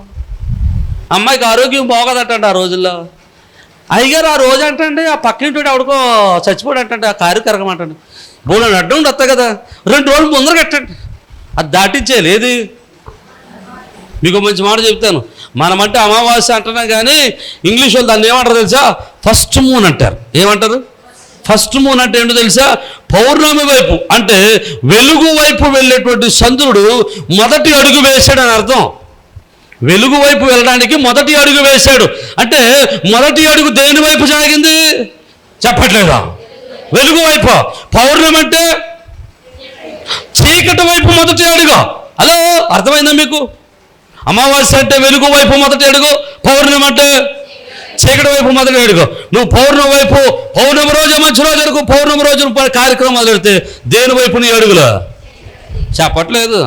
అమ్మాయికి ఆరోగ్యం బాగోదట్టండి ఆ రోజుల్లో. అయ్యగారు ఆ రోజు అంటండి ఆ పక్కింటి ఆవిడకో చచ్చిపోడు అంటండి, ఆ కారు కరగమంటండి. బోళ్ళని అడ్డం వస్తా కదా, 2 రోజులు ముందర కట్టండి, అది దాటించేయాలి. ఏది? మీకు మంచి మాట చెప్తాను. మనమంటే అమావాస్య అంటున్నాం, కానీ ఇంగ్లీష్ వాళ్ళు దాన్ని ఏమంటారు తెలుసా? ఫస్ట్ మూన్ అంటారు. ఏమంటారు? ఫస్ట్ మూన్ అంటే ఏంటో తెలుసా? పౌర్ణమి వైపు, అంటే వెలుగు వైపు వెళ్ళేటువంటి చంద్రుడు మొదటి అడుగు వేశాడని అర్థం. వెలుగు వైపు వెళ్ళడానికి మొదటి అడుగు వేశాడు అంటే మొదటి అడుగు దేని వైపు సాగింది? చెప్పట్లేదా? వెలుగు వైపు. పౌర్ణమి అంటే చీకటి వైపు మొదటి అడుగు. హలో, అర్థమైందా మీకు? అమావాస్య అంటే వెలుగు వైపు మొదటి అడుగు, పౌర్ణమి అంటే చీకటి వైపు మొదటి అడుగు. నువ్వు పౌర్ణమి వైపు, పౌర్ణమి రోజు మంచి రోజు వరకు పౌర్ణమి రోజు కార్యక్రమం మొదలెడితే దేని వైపు నీ అడుగులు? చెప్పట్లేదు.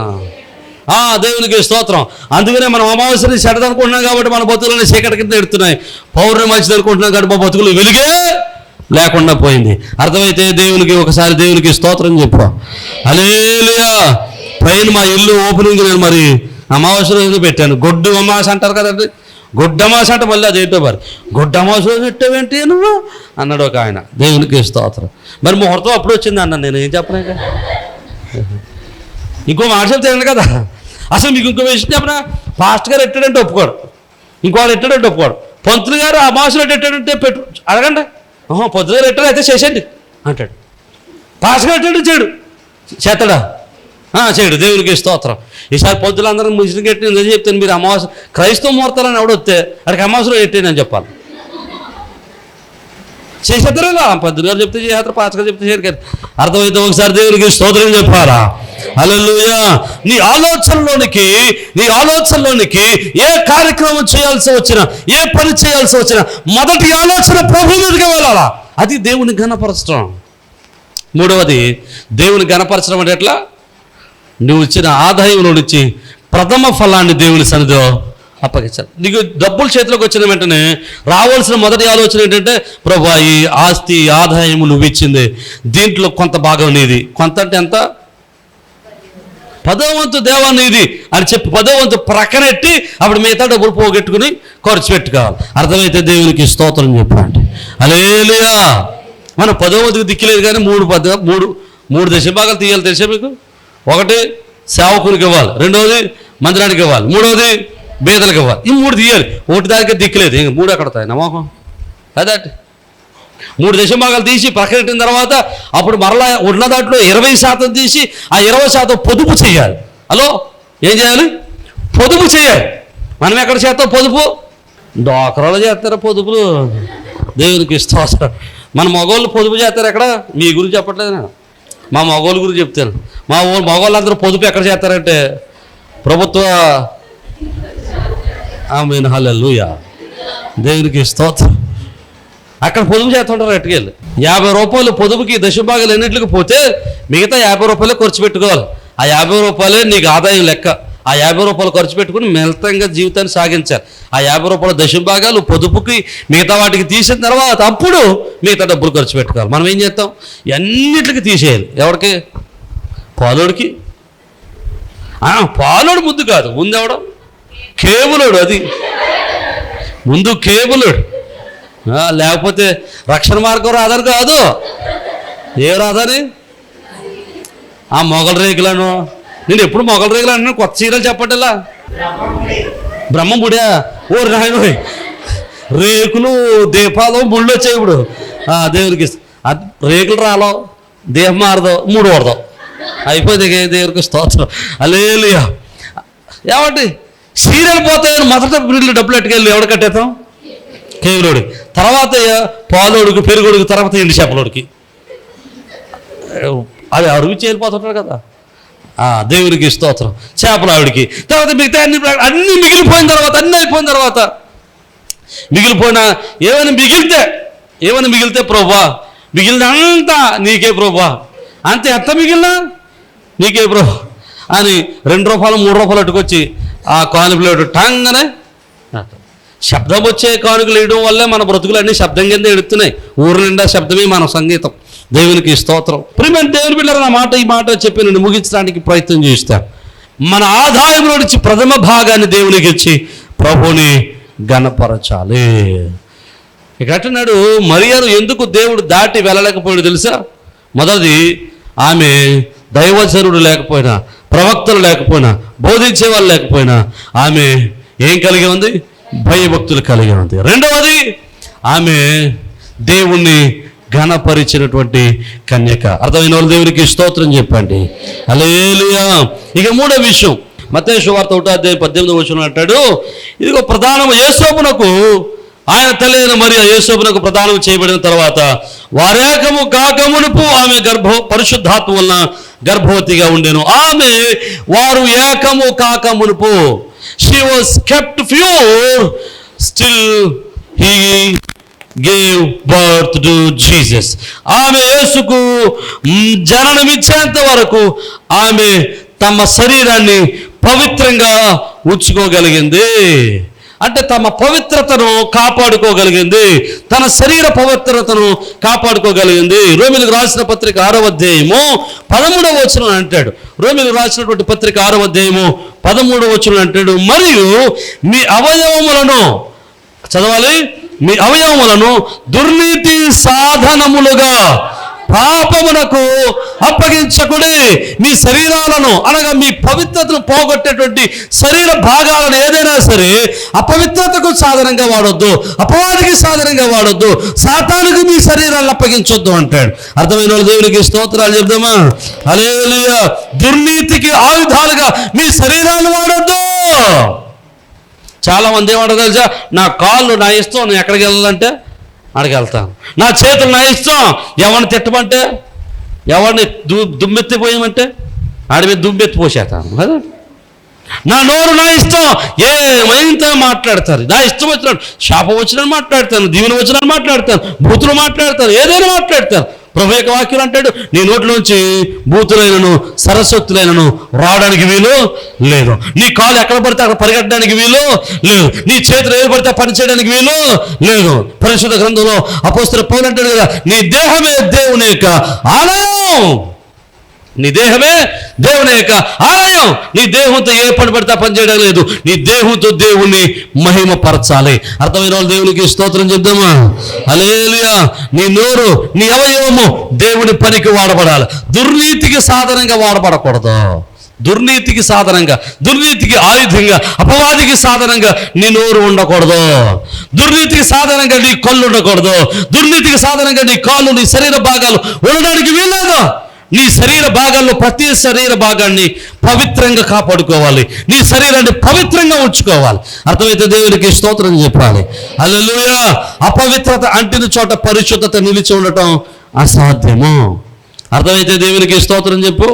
దేవునికి స్తోత్రం. అందుకనే మనం అమావాస్యని చెడ్డది అనుకుంటున్నాం కాబట్టి మన బతుకులని చీకటి కింద ఎడుతున్నాయి. పౌర్ణమి మంచిది అనుకుంటున్నాం కాబట్టి మా బతుకులు వెలుగే లేకుండా పోయింది. అర్థమైతే దేవునికి ఒకసారి దేవునికి స్తోత్రం చెప్పు. హల్లెలూయా. పైన మా ఇల్లు ఓపెనింగ్ నేను మరి అమావాస్య రోజు పెట్టాను. గొడ్డు అమావాస్య అంటారు కదండి, గొడ్డు అమావాస్య అంటే మళ్ళీ అది ఏంటో మరి గొడ్డు అమావాస్య రోజు పెట్టావేంటి నువ్వు అన్నాడు ఒక ఆయన. దేవునికి స్తోత్రం. మరి ముహూర్తం అప్పుడు వచ్చింది అన్నాను, నేను ఏం చెప్పలేక. ఇంకో మాట చెప్తాను కదా, అసలు మీకు ఇంకో విషయం చెప్పనా? పాస్టర్ గారు ఎట్టాడంటే ఒప్పుకోడు, ఇంకోవాడు ఎట్టాడంటే ఒప్పుకోడు. పంతులు గారు అమావాస్యలో ఎట్టాడంటే పెట్టు అడగండి. పంతులు గారు ఎట్టాడు అయితే చేసేయండి అంటాడు. పాస్టర్ గారు ఎట్టాడు చేయడు, చేస్తాడా? చేయడు. దేవునికి స్తోత్రం. ఈసారి పొద్దులందరూ ముస్లిం ఎట్టి నేను చెప్తాను, మీరు అమావాస్య క్రైస్తవ ముహూర్తాలని ఎవడొస్తే అక్కడికి అమావాస్యలో ఎట్టేనని చెప్పాలి. చేసేద్దరు ఇలా 10 గారు చెప్తే చేస్తారు, పాస్టర్ గారు చెప్తే చేయరు కదా. అర్థమైతే ఒకసారి దేవునికి స్తోత్రం చెప్పాలా? హల్లెలూయా. నీ ఆలోచనలోనికి ఏ కార్యక్రమం చేయాల్సి వచ్చినా, ఏ పని చేయాల్సి వచ్చినా మొదటి ఆలోచన ప్రభు మీదకి వెళ్ళాలా. అది దేవుని ఘనపరచడం. మూడవది, దేవుని ఘనపరచడం అంటే ఎట్లా? నువ్వు ఇచ్చిన ఆదాయంలో నుంచి ప్రథమ ఫలాన్ని దేవుని సన్నిధిలో అప్పగించాలి. నీకు డబ్బులు చేతిలోకి వచ్చిన వెంటనే రావాల్సిన మొదటి ఆలోచన ఏంటంటే, ప్రభు ఈ ఆస్తి ఆదాయము నువ్వు ఇచ్చింది, దీంట్లో కొంత భాగం నీది. కొంత అంటే ఎంత? 10వ వంతు దేవా నీది అని చెప్పి 10వ వంతు ప్రక్కనెట్టి అప్పుడు మిగతా డబ్బులు పోగొట్టుకుని ఖర్చు పెట్టుకోవాలి. అర్థమైతే దేవునికి స్తోత్రం చెప్పండి. హల్లెలూయా. మనం 10వ వంతుకు దిక్కులేదు కానీ మూడు దశభాగాలు తీయాలి. తెలుసా మీకు? ఒకటి సేవకునికి ఇవ్వాలి, రెండవది మందిరానికి ఇవ్వాలి, మూడవది బేదలకు ఇవ్వాలి. ఈ 3 తీయాలి. ఒకటి దానికి దిక్కులేదు, ఇంక 3 ఎక్కడ తాయి నమ్మకం అదే. 3 దశభాగాలు తీసి ప్రకటించిన తర్వాత అప్పుడు మరలా ఉన్న దాంట్లో 20% తీసి ఆ 20% పొదుపు చేయాలి. హలో, ఏం చేయాలి? పొదుపు చేయాలి. మనం ఎక్కడ చేస్తాం పొదుపు? డోకరాలు చేస్తారా పొదుపులు? దేవునికి స్తోత్రం. మన మగవాళ్ళు పొదుపు చేస్తారు ఎక్కడ? మీ గురించి చెప్పట్లేదు నేను, మా మగవాళ్ళ గురించి చెప్తాను. మా మగవాళ్ళందరూ పొదుపు ఎక్కడ చేస్తారంటే ప్రభుత్వ. ఆమేన్, హల్లెలూయా. దేవునికి స్తోత్రం. అక్కడ పొదుపు చేస్తుంటారు. ఎట్టుకెళ్ళి 50 రూపాయలు పొదుపుకి దశభాగాలు ఎన్నింటికి పోతే మిగతా 50 రూపాయలే ఖర్చు పెట్టుకోవాలి. ఆ 50 రూపాయలే నీకు ఆదాయం లెక్క. ఆ 50 రూపాయలు ఖర్చు పెట్టుకుని మిళితంగా జీవితాన్ని సాగించాలి. ఆ 50 రూపాయల దశభాగాలు పొదుపుకి మిగతా వాటికి తీసిన తర్వాత అప్పుడు మిగతా డబ్బులు ఖర్చు పెట్టుకోవాలి. మనం ఏం చేస్తాం? అన్నిటికి తీసేయాలి. ఎవరికి? పాలోడికి. పాలోడు ముద్దు కాదు, ముందు ఎవడం? కేబులోడు. అది ముందు కేబులోడు. లేకపోతే రక్షణ మార్గం రాదని కాదు. ఏ రాదని? ఆ మొగల రేకులను. నేను ఎప్పుడు మొగల రేకులు అంటున్నాను, కొత్త చీరలు చెప్పట్లా. బ్రహ్మముడా ఓ రాయను రేకులు దీపాలు ముళ్ళు వచ్చాయి ఇప్పుడు. దేవునికి రేకులు రాలో, దేహం మారదో, 3 వరదో అయిపోయింది. దేవునికి స్తోత్రం. హల్లెలూయా. ఏమంటే సీరియల్ పోతాయని మొదట డబ్బులు ఎట్టుకెళ్ళి ఎవడు కట్టేస్తాం? కేవలోడి. తర్వాత పాలోడికి, పెరుగుడికి, తర్వాత ఎండి చేపలోడికి. అది అడుగు చేరిపోతుంటాడు కదా. దేవునికి స్తోత్రం. చేపల ఆవిడికి. తర్వాత మిగతా అన్నీ మిగిలిపోయిన తర్వాత, అన్నీ అయిపోయిన తర్వాత మిగిలిపోయిన ఏమైనా మిగిలితే ప్రభా మిగిలినంతా నీకే ప్రభా, అంతే. ఎంత మిగిలినా నీకే ప్రభా అని 2 రూపాయలు 3 రూపాయలు అట్టుకొచ్చి ఆ కానుకలు టంగనే శబ్దం వచ్చే కానుకలు వేయడం వల్లే మన బ్రతుకులు అన్నీ శబ్దం కింద ఎడుతున్నాయి. ఊరు నిండా శబ్దమే మన సంగీతం. దేవునికి స్తోత్రం. ప్రియమైన దేవుని బిడ్డలారా, ఈ మాట చెప్పి నేను ముగించడానికి ప్రయత్నం చేస్తాను. మన ఆదాయంలో నుంచి ప్రథమ భాగాన్ని దేవునికి ఇచ్చి ప్రభుని ఘనపరచాలి. ఇక అంటున్నాడు, మరియను ఎందుకు దేవుడు దాటి వెళ్ళలేకపోయాడు తెలుసా? మొదటిది, ఆమె దైవజనుడు లేకపోయినా, ప్రవక్తలు లేకపోయినా, బోధించే వాళ్ళు లేకపోయినా ఆమె ఏం కలిగి ఉంది? భయభక్తులు కలిగి ఉంది. రెండవది, ఆమె దేవుణ్ణి ఘనపరిచినటువంటి కన్యక. అర్థమైన వాళ్ళు దేవునికి స్తోత్రం చెప్పండి. హల్లెలూయా. ఇక మూడో విషయం, మత్తయి సువార్త 1:18 అంటాడు, ఇదిగో ప్రధానము యేసోపునకు, ఆయన తల్లి అయిన మరియ యేసోపునకు ప్రదానం చేయబడిన తర్వాత వారేకము కాకమునుపు ఆమె పరిశుద్ధాత్మ వలన గర్భవతిగా ఉండెను. వారు ఏకము కాకమునుపు, she was kept pure, still he gave birth to Jesus. ఆమె యేసుకు జననమిచ్చేంత వరకు ఆమె తమ శరీరాన్ని పవిత్రంగా ఉంచుకోగలిగింది. అంటే తమ పవిత్రతను కాపాడుకోగలిగింది, తన శరీర పవిత్రతను కాపాడుకోగలిగింది. రోమిలకు రాసిన పత్రిక 6వ అధ్యాయము 13వ వచనం అంటాడు. రోమిలకు రాసినటువంటి పత్రిక 6వ అధ్యాయము 13వ వచనం అంటాడు, మరియు మీ అవయవములను చదవాలి, మీ అవయవములను దుర్నీతి సాధనములుగా పాపమునకు అప్పగించకుడి. మీ శరీరాలను అనగా మీ పవిత్రతను పోగొట్టేటువంటి శరీర భాగాలను ఏదైనా సరే అపవిత్రతకు సాధనంగా వాడొద్దు, అపవాదికి సాధనంగా వాడొద్దు, సాతానుకు మీ శరీరాలను అప్పగించొద్దు అంటాడు. అర్థమైన వాళ్ళు దేవునికి స్తోత్రాలు చెప్దామా? హల్లెలూయా. దుర్నీతికి ఆయుధాలుగా మీ శరీరాలు వాడొద్దు. చాలా మంది ఏమంటారు తెలుసా? నా కాళ్ళు నా ఇష్టం, నేను ఎక్కడికి వెళ్ళాలంటే ఆడికి వెళ్తాను. నా చేతులు నా ఇష్టం, ఎవరిని తిట్టమంటే, ఎవరిని దుమ్మెత్తిపోయమంటే ఆడి మీద దుమ్మెత్తి పోసేస్తాను కదా. నా నోరు నా ఇష్టం, ఏమైందో మాట్లాడతారు. నా ఇష్టం వచ్చినాడు, శాపం వచ్చినని మాట్లాడతాను, దీవెన వచ్చినని మాట్లాడతాను, బూతులు మాట్లాడతాను, ఏదైనా మాట్లాడతాను. ప్రభు యొక్క వాక్యం అంటాడు, నీ నోట్లోంచి బూతులైనను సరస్వతులైనను రావడానికి వీలు లేదు. నీ కాలు ఎక్కడ పడితే అక్కడ పరిగెట్టడానికి వీలు లేదు. నీ చేతులు ఏది పడితే పని చేయడానికి వీలు లేదు. పరిశుద్ధ గ్రంథంలో అపోస్తలుడు పౌలు అంటాడు కదా, నీ దేహమే దేవుని యొక్క ఆలయం. నీ దేహమే దేవుని యొక్క ఆలయం. నీ దేహంతో ఏ పని పడితే పని చేయడం లేదు. నీ దేహంతో దేవుణ్ణి మహిమపరచాలి. అర్థమైన వాళ్ళు దేవునికి స్తోత్రం చెప్దామా? హల్లెలూయా. నీ నోరు, నీ అవయవము దేవుని పనికి వాడబడాలి, దుర్నీతికి సాధనంగా వాడబడకూడదు. దుర్నీతికి సాధనంగా, దుర్నీతికి ఆయుధంగా, అపవాదికి సాధనంగా నీ నోరు ఉండకూడదు. దుర్నీతికి సాధనంగా నీ కళ్ళు ఉండకూడదు. దుర్నీతికి సాధనంగా నీ కాళ్ళు, నీ శరీర భాగాలు ఉండడానికి వీల్లేదు. నీ శరీర భాగాల్లో ప్రతి శరీర భాగాన్ని పవిత్రంగా కాపాడుకోవాలి. నీ శరీరాన్ని పవిత్రంగా ఉంచుకోవాలి. అర్థమైతే దేవునికి స్తోత్రం చెప్పాలి. హల్లెలూయా. అపవిత్రత అంటిన చోట పరిశుద్ధత నిలిచి ఉండటం అసాధ్యము. అర్థమైతే దేవునికి స్తోత్రం చెప్పు.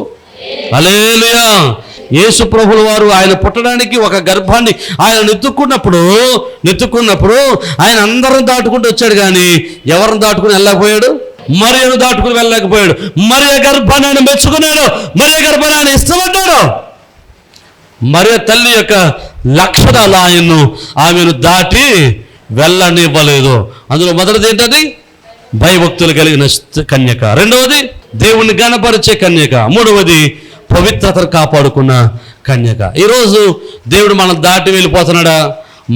హల్లెలూయా. యేసు ప్రభుల వారు ఆయన పుట్టడానికి ఒక గర్భాన్ని ఆయన నెత్తుకున్నప్పుడు ఆయన అందరం దాటుకుంటూ వచ్చాడు, కానీ ఎవరిని దాటుకుని వెళ్ళకపోయాడు? మరియను దాటుకుని వెళ్ళలేకపోయాడు. మరియ గర్భాన్ని ఆయన మెచ్చుకున్నాడు, మరియ గర్భాన్ని ఆయన ఇష్టపడ్డాడు. మరియ తల్లి యొక్క లక్షణాలు ఆమెను దాటి వెళ్ళనివ్వలేదు. అందులో మొదటిది ఏంటది? భయభక్తులు కలిగిన కన్యక. రెండవది దేవుణ్ణి గణపరిచే కన్యక. మూడవది పవిత్రతను కాపాడుకున్న కన్యక. ఈరోజు దేవుడు మనల్ని దాటి వెళ్ళిపోతున్నాడా?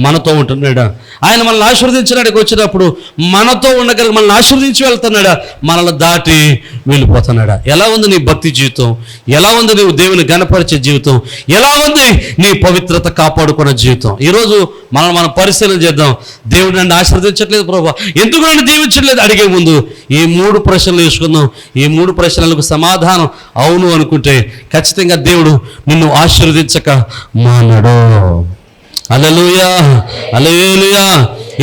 మనతో ఉంటున్నాడా? ఆయన మనల్ని ఆశీర్వదించడానికి వచ్చినప్పుడు మనతో ఉండగలిగి మనల్ని ఆశీర్వదించి వెళ్తున్నాడా? మనల్ని దాటి వెళ్ళిపోతున్నాడా? ఎలా ఉంది నీ భక్తి జీవితం? ఎలా ఉంది నీవు దేవుని గణపరిచే జీవితం? ఎలా ఉంది నీ పవిత్రత కాపాడుకున్న జీవితం? ఈరోజు మనం పరిశీలన చేద్దాం. దేవుడు నన్ను ఆశీర్వదించట్లేదు ప్రభువా, ఎందుకు నన్ను దీవించట్లేదు అడిగే ముందు ఈ 3 ప్రశ్నలు వేసుకుందాం. ఈ 3 ప్రశ్నలకు సమాధానం అవును అనుకుంటే ఖచ్చితంగా దేవుడు నిన్ను ఆశీర్వదించక మానడు. హల్లెలూయా, హల్లెలూయా.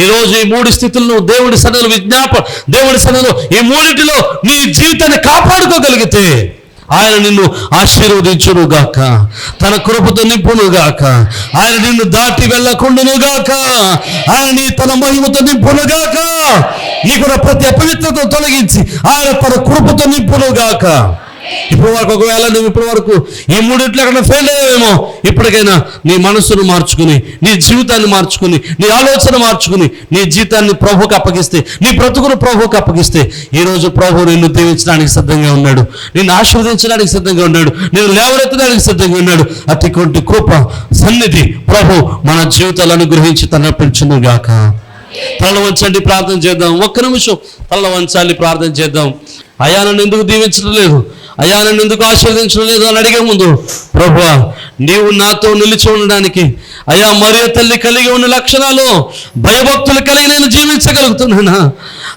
ఈరోజు ఈ 3 స్థితులను దేవుడి సన్నిధిలో దేవుడి సన్నిధిలో ఈ 3టిలో నీ జీవితాన్ని కాపాడుకోగలిగితే ఆయన నిన్ను ఆశీర్వదించునుగాక, తన కృపతో నింపునుగాక, ఆయన నిన్ను దాటి వెళ్ళకుండునుగాక, ఆయన తన మహిమతో నింపునుగాక, నీకున్న ప్రతి అపవిత్రతను తొలగించి ఆయన తన కృపతో నింపునుగాక. ఇప్పుడు వరకు ఒకవేళ నువ్వు ఇప్పటి వరకు ఈ 3 ఎక్కడ ఫెయిల్ అయ్యావేమో, ఇప్పటికైనా నీ మనస్సును మార్చుకుని, నీ జీవితాన్ని మార్చుకుని, నీ ఆలోచన మార్చుకుని, నీ జీవితాన్ని ప్రభువుకు అప్పగిస్తే, నీ బ్రతుకును ప్రభువుకు అప్పగిస్తే ఈరోజు ప్రభు నిన్ను దీవించడానికి సిద్ధంగా ఉన్నాడు, నిన్ను ఆశీర్వదించడానికి సిద్ధంగా ఉన్నాడు, నిన్ను లేవనెత్తడానికి సిద్ధంగా ఉన్నాడు. అటువంటి కృప సన్నిధి ప్రభు మన జీవితాలను అనుగ్రహించి తనర్పించునుగాక. తల వంచండి, ప్రార్థన చేద్దాం. ఒక్క నిమిషం తల వంచాలి, ప్రార్థన చేద్దాం. అయ్యా నన్ను ఎందుకు దీవించడం లేదు, అయ్యా నన్ను ఎందుకు ఆశీర్వదించడం లేదు అని అడిగే ముందు, ప్రభువా నీవు నాతో నిలిచి ఉండడానికి, అయ్యా మరియ తల్లి కలిగి ఉన్న లక్షణాలు భయభక్తులు కలిగి నేను జీవించగలుగుతున్నానా?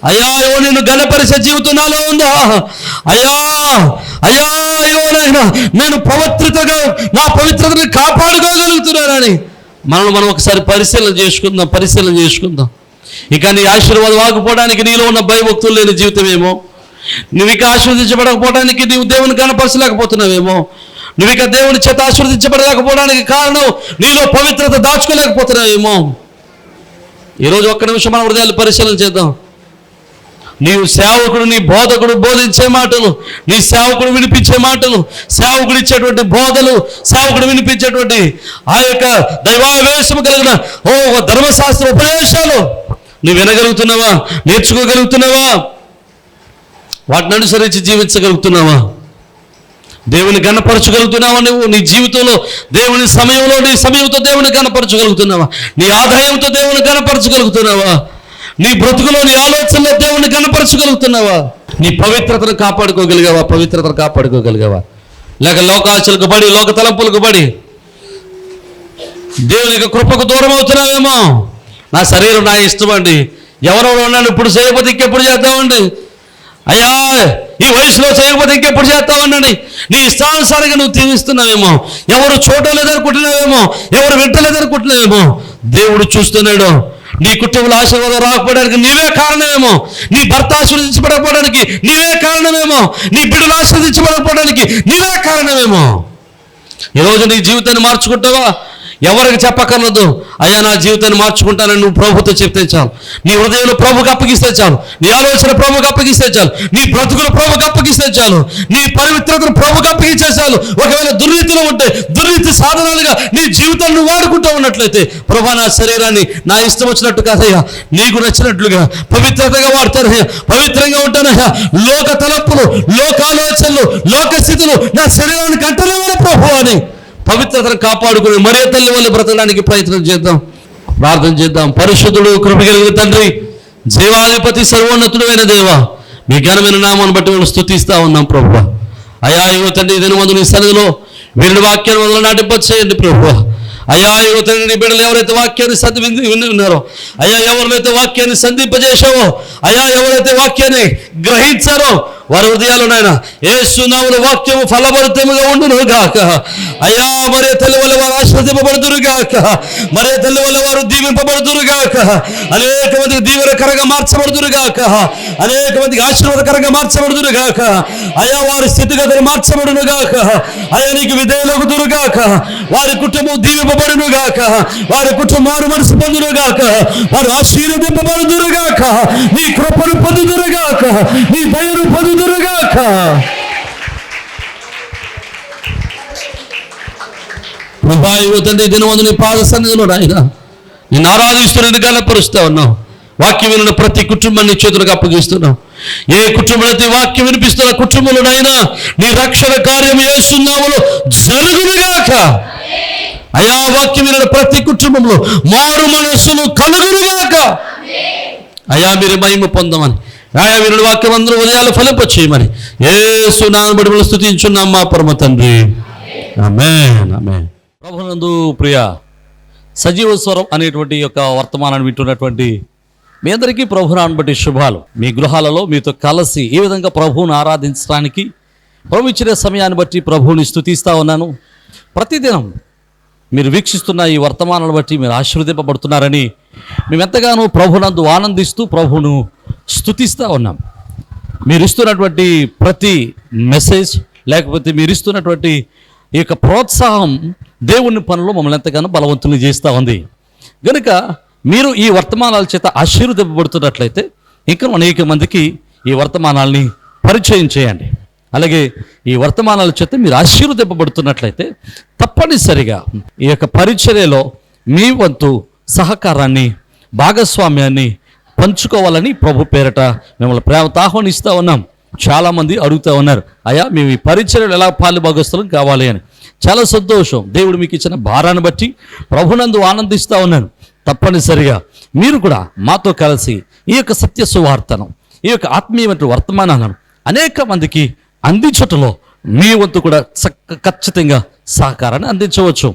అయ్యా అయ్యో నిన్ను గణపరిచే జీవితం నాలో ఉందా? అయ్యా అయ్యా అయ్యో నాయనా నేను నా పవిత్రతని కాపాడుకోగలుగుతున్నానని మనం ఒకసారి పరిశీలన చేసుకుందాం. ఇక నీ ఆశీర్వాదం ఆగిపోవడానికి నీలో ఉన్న భయభక్తులు లేని జీవితమేమో, నువ్వు ఇక ఆశీర్వదించబడకపోవడానికి నీవు దేవుని కనపరచలేకపోతున్నావేమో, నువ్వు ఇక దేవుని చేత ఆశీర్వదించబడలేకపోవడానికి కారణం నీలో పవిత్రత దాచుకోలేకపోతున్నావేమో. ఈరోజు ఒక్క నిమిషం మన హృదయాలు పరిశీలన చేద్దాం. నీవు సేవకుడు, నీ బోధకుడు బోధించే మాటలు, నీ సేవకుడు వినిపించే మాటలు, సేవకుడు ఇచ్చేటువంటి బోధలు, సేవకుడు వినిపించేటువంటి ఆ యొక్క దైవావేశము కలిగిన ధర్మశాస్త్ర ఉపదేశాలు నువ్వు వినగలుగుతున్నావా? నేర్చుకోగలుగుతున్నావా? వాటిని అనుసరించి జీవించగలుగుతున్నావా? దేవుని గణపరచగలుగుతున్నావా? నువ్వు నీ జీవితంలో దేవుని సమయంలో నీ సమయంతో దేవుని గణపరచగలుగుతున్నావా? నీ ఆదాయంతో దేవుని గణపరచగలుగుతున్నావా? నీ బ్రతుకులో నీ ఆలోచనలో దేవుని గణపరచగలుగుతున్నావా? నీ పవిత్రతను కాపాడుకోగలిగావా? లేక లోకాశలకు పడి, లోక తలంపులకు పడి దేవుని యొక్క కృపకు దూరం అవుతున్నావేమో. నా శరీరం నా ఇష్టం అండి, ఎవరెవరు ఉన్నాను, ఇప్పుడు చేయకపోతే ఇంకెప్పుడు చేద్దామండి, అయ్యా ఈ వయసులో చేయకపోతే ఇంకెప్పుడు చేస్తామన్నాడు. నీ ఇష్టానుసారంగా నువ్వు తీరుస్తున్నావేమో, ఎవరు చూడలేదనుకుంటున్నావేమో, ఎవరు వింటలేదనుకుంటున్నావేమో. దేవుడు చూస్తున్నాడు, నీ కుటుంబంలో ఆశీర్వాదం రాకపోవడానికి నీవే కారణమేమో, నీ భర్త ఆశీర్వదించబడకపోవడానికి నీవే కారణమేమో, నీ బిడ్డలు ఆశీర్వదించబడకపోవడానికి నీవే కారణమేమో. ఈరోజు నీ జీవితాన్ని మార్చుకుంటావా? ఎవరికి చెప్పక్కర్లేదు. అయ్యా నా జీవితాన్ని మార్చుకుంటానని నువ్వు ప్రభుతో చెప్తే చాలు. నీ హృదయంలో ప్రభుకి అప్పగిస్తే చాలు, నీ ఆలోచన ప్రభుకి అప్పగిస్తే చాలు, నీ బ్రతుకులు ప్రభుకి అప్పగిస్తే చాలు, నీ పవిత్రతను ప్రభుకి అప్పగించే చాలు. ఒకవేళ దుర్నీతిలో ఉంటే దుర్నీతి సాధనాలుగా నీ జీవితాన్ని నువ్వు వాడుకుంటూ ఉన్నట్లయితే, ప్రభా నా శరీరాన్ని నా ఇష్టం వచ్చినట్టు కాదయ్యా, నీకు నచ్చినట్లుగా పవిత్రతగా వాడతానయ్యా, పవిత్రంగా ఉంటానయ్యా. లోక తలపులు, లోకాలోచనలు, లోక స్థితులు నా శరీరాన్ని కంటలేవని ప్రభు అని పవిత్రతను కాపాడుకుని మరే తల్లి వల్ల బ్రతకడానికి ప్రయత్నం చేద్దాం, ప్రార్థన చేద్దాం. పరిశుద్ధుడు, కృప కలిగిన తండ్రి, జీవాధిపతి, సర్వోన్నతుడు అయిన దేవ, మీ ఘనమైన నామాన్ని బట్టి మనం స్తుతిస్తా ఉన్నాం ప్రభు. అయా యువ తండ్రి, దీని మందు నీ సన్నిధిలో వీరి వాక్యాన్ని మొదలు నాటింపచేయండి ప్రభు. అయా యువ తండ్రి, నీ బిడ్డలు ఎవరైతే వాక్యాన్ని విని ఉన్నారో, అయా ఎవరైతే వాక్యాన్ని సంధింపజేశావో, అయా ఎవరైతే వాక్యాన్ని గ్రహించారో వారి హృదయాలు నాయన యేసు నామములో వాక్యము ఫలభరితముగా ఉండును గాక. అయ్యా మరే తల్లి వల్ల వారు ఆశీర్వదింపబడుదురు గాక, మరే తల్లి వల్ల వారు దీవింపబడుదురు గాక, అనేక మందికి దీవెనకరంగా మార్చబడుదురు గాక, అనేక మందికి ఆశీర్వాదకరంగా మార్చబడుదురు గాక. అయ్యా వారి స్థితిగతులు మార్చబడును గాక, అయ్యా నీకు విధేయులగుదురు గాక, వారి కుటుంబం దీవింపబడును గాక, వారి కుటుంబాలు మనసు పొందును గాక, వారు ఆశీర్వదింపబడుదురు గాక, నీ కృపను పొందుదురు గాక, నీ దయను పొందుదురుగాక. తండ్రి, దినవందు నీ పాద సన్నిధిలో నాయన నేను ఆరాధిస్తున్న గణపరుస్తా ఉన్నావు. వాక్యం విన్న ప్రతి కుటుంబాన్ని చేతులకు అప్పగిస్తున్నావు. ఏ కుటుంబంలో అయితే వాక్యం వినిపిస్తున్న కుటుంబంలో నాయనా నీ రక్షణ కార్యం యేసు నామములో జరుగునుగాక. అయా వాక్యం విన్న ప్రతి కుటుంబంలో మారు మనస్సును కలుగునుగాక. అయా మీరు మహిమ పొందమని, ఆయా వీరుడు వాక్యం అందరూ ఉదయాలు ఫలింపచేయమని యేసు నామమున బట్టి స్తుతించున్నాం మా పరమ తండ్రి. ఆమేన్, ఆమేన్. ప్రభునందు ప్రియ సజీవ స్వరం అనేటువంటి యొక్క వర్తమానాన్ని వింటున్నటువంటి మీ అందరికీ ప్రభునామమును బట్టి శుభాలు. మీ గృహాలలో మీతో కలిసి ఈ విధంగా ప్రభువును ఆరాధించడానికి ప్రభు ఇచ్చిన సమయాన్ని బట్టి ప్రభువుని స్తుతిస్తా ఉన్నాను. ప్రతిదినం మీరు వీక్షిస్తున్న ఈ వర్తమానాలను బట్టి మీరు ఆశీర్వదింపబడుతున్నారని మేమెంతగానో ప్రభునందు ఆనందిస్తూ ప్రభువును స్తుతిస్తూ ఉన్నాం. మీరు ఇస్తున్నటువంటి ప్రతి మెసేజ్, లేకపోతే మీరు ఇస్తున్నటువంటి ఈ యొక్క ప్రోత్సాహం దేవుని పనులు మమ్మల్ని ఎంతగానో బలవంతులు చేస్తూ ఉంది. కనుక మీరు ఈ వర్తమానాల చేత ఆశీర్వదింపబడుతున్నట్లయితే ఇంకా అనేక మందికి ఈ వర్తమానాల్ని పరిచయం చేయండి. అలాగే ఈ వర్తమానాల చేత మీరు ఆశీర్వదింపబడుతున్నట్లయితే తప్పనిసరిగా ఈ యొక్క పరిచర్యలో మీ వంతు సహకారాన్ని, భాగస్వామ్యాన్ని పంచుకోవాలని ప్రభు పేరట మిమ్మల్ని ప్రేమతో ఆహ్వానిస్తూ ఉన్నాం. చాలామంది అడుగుతూ ఉన్నారు, అయ్యా మేము ఈ పరిచర్యలు ఎలా పాలుభాగస్తులం కావాలి అని. చాలా సంతోషం. దేవుడు మీకు ఇచ్చిన భారాన్ని బట్టి ప్రభునందు ఆనందిస్తూ ఉన్నాను. తప్పనిసరిగా మీరు కూడా మాతో కలిసి ఈ యొక్క సత్య సువార్తను, ఈ యొక్క ఆత్మీయమైన వర్తమానాలను అనేక మందికి అందించటంలో మీ వంతు కూడా ఖచ్చితంగా సహకారాన్ని అందించవచ్చు.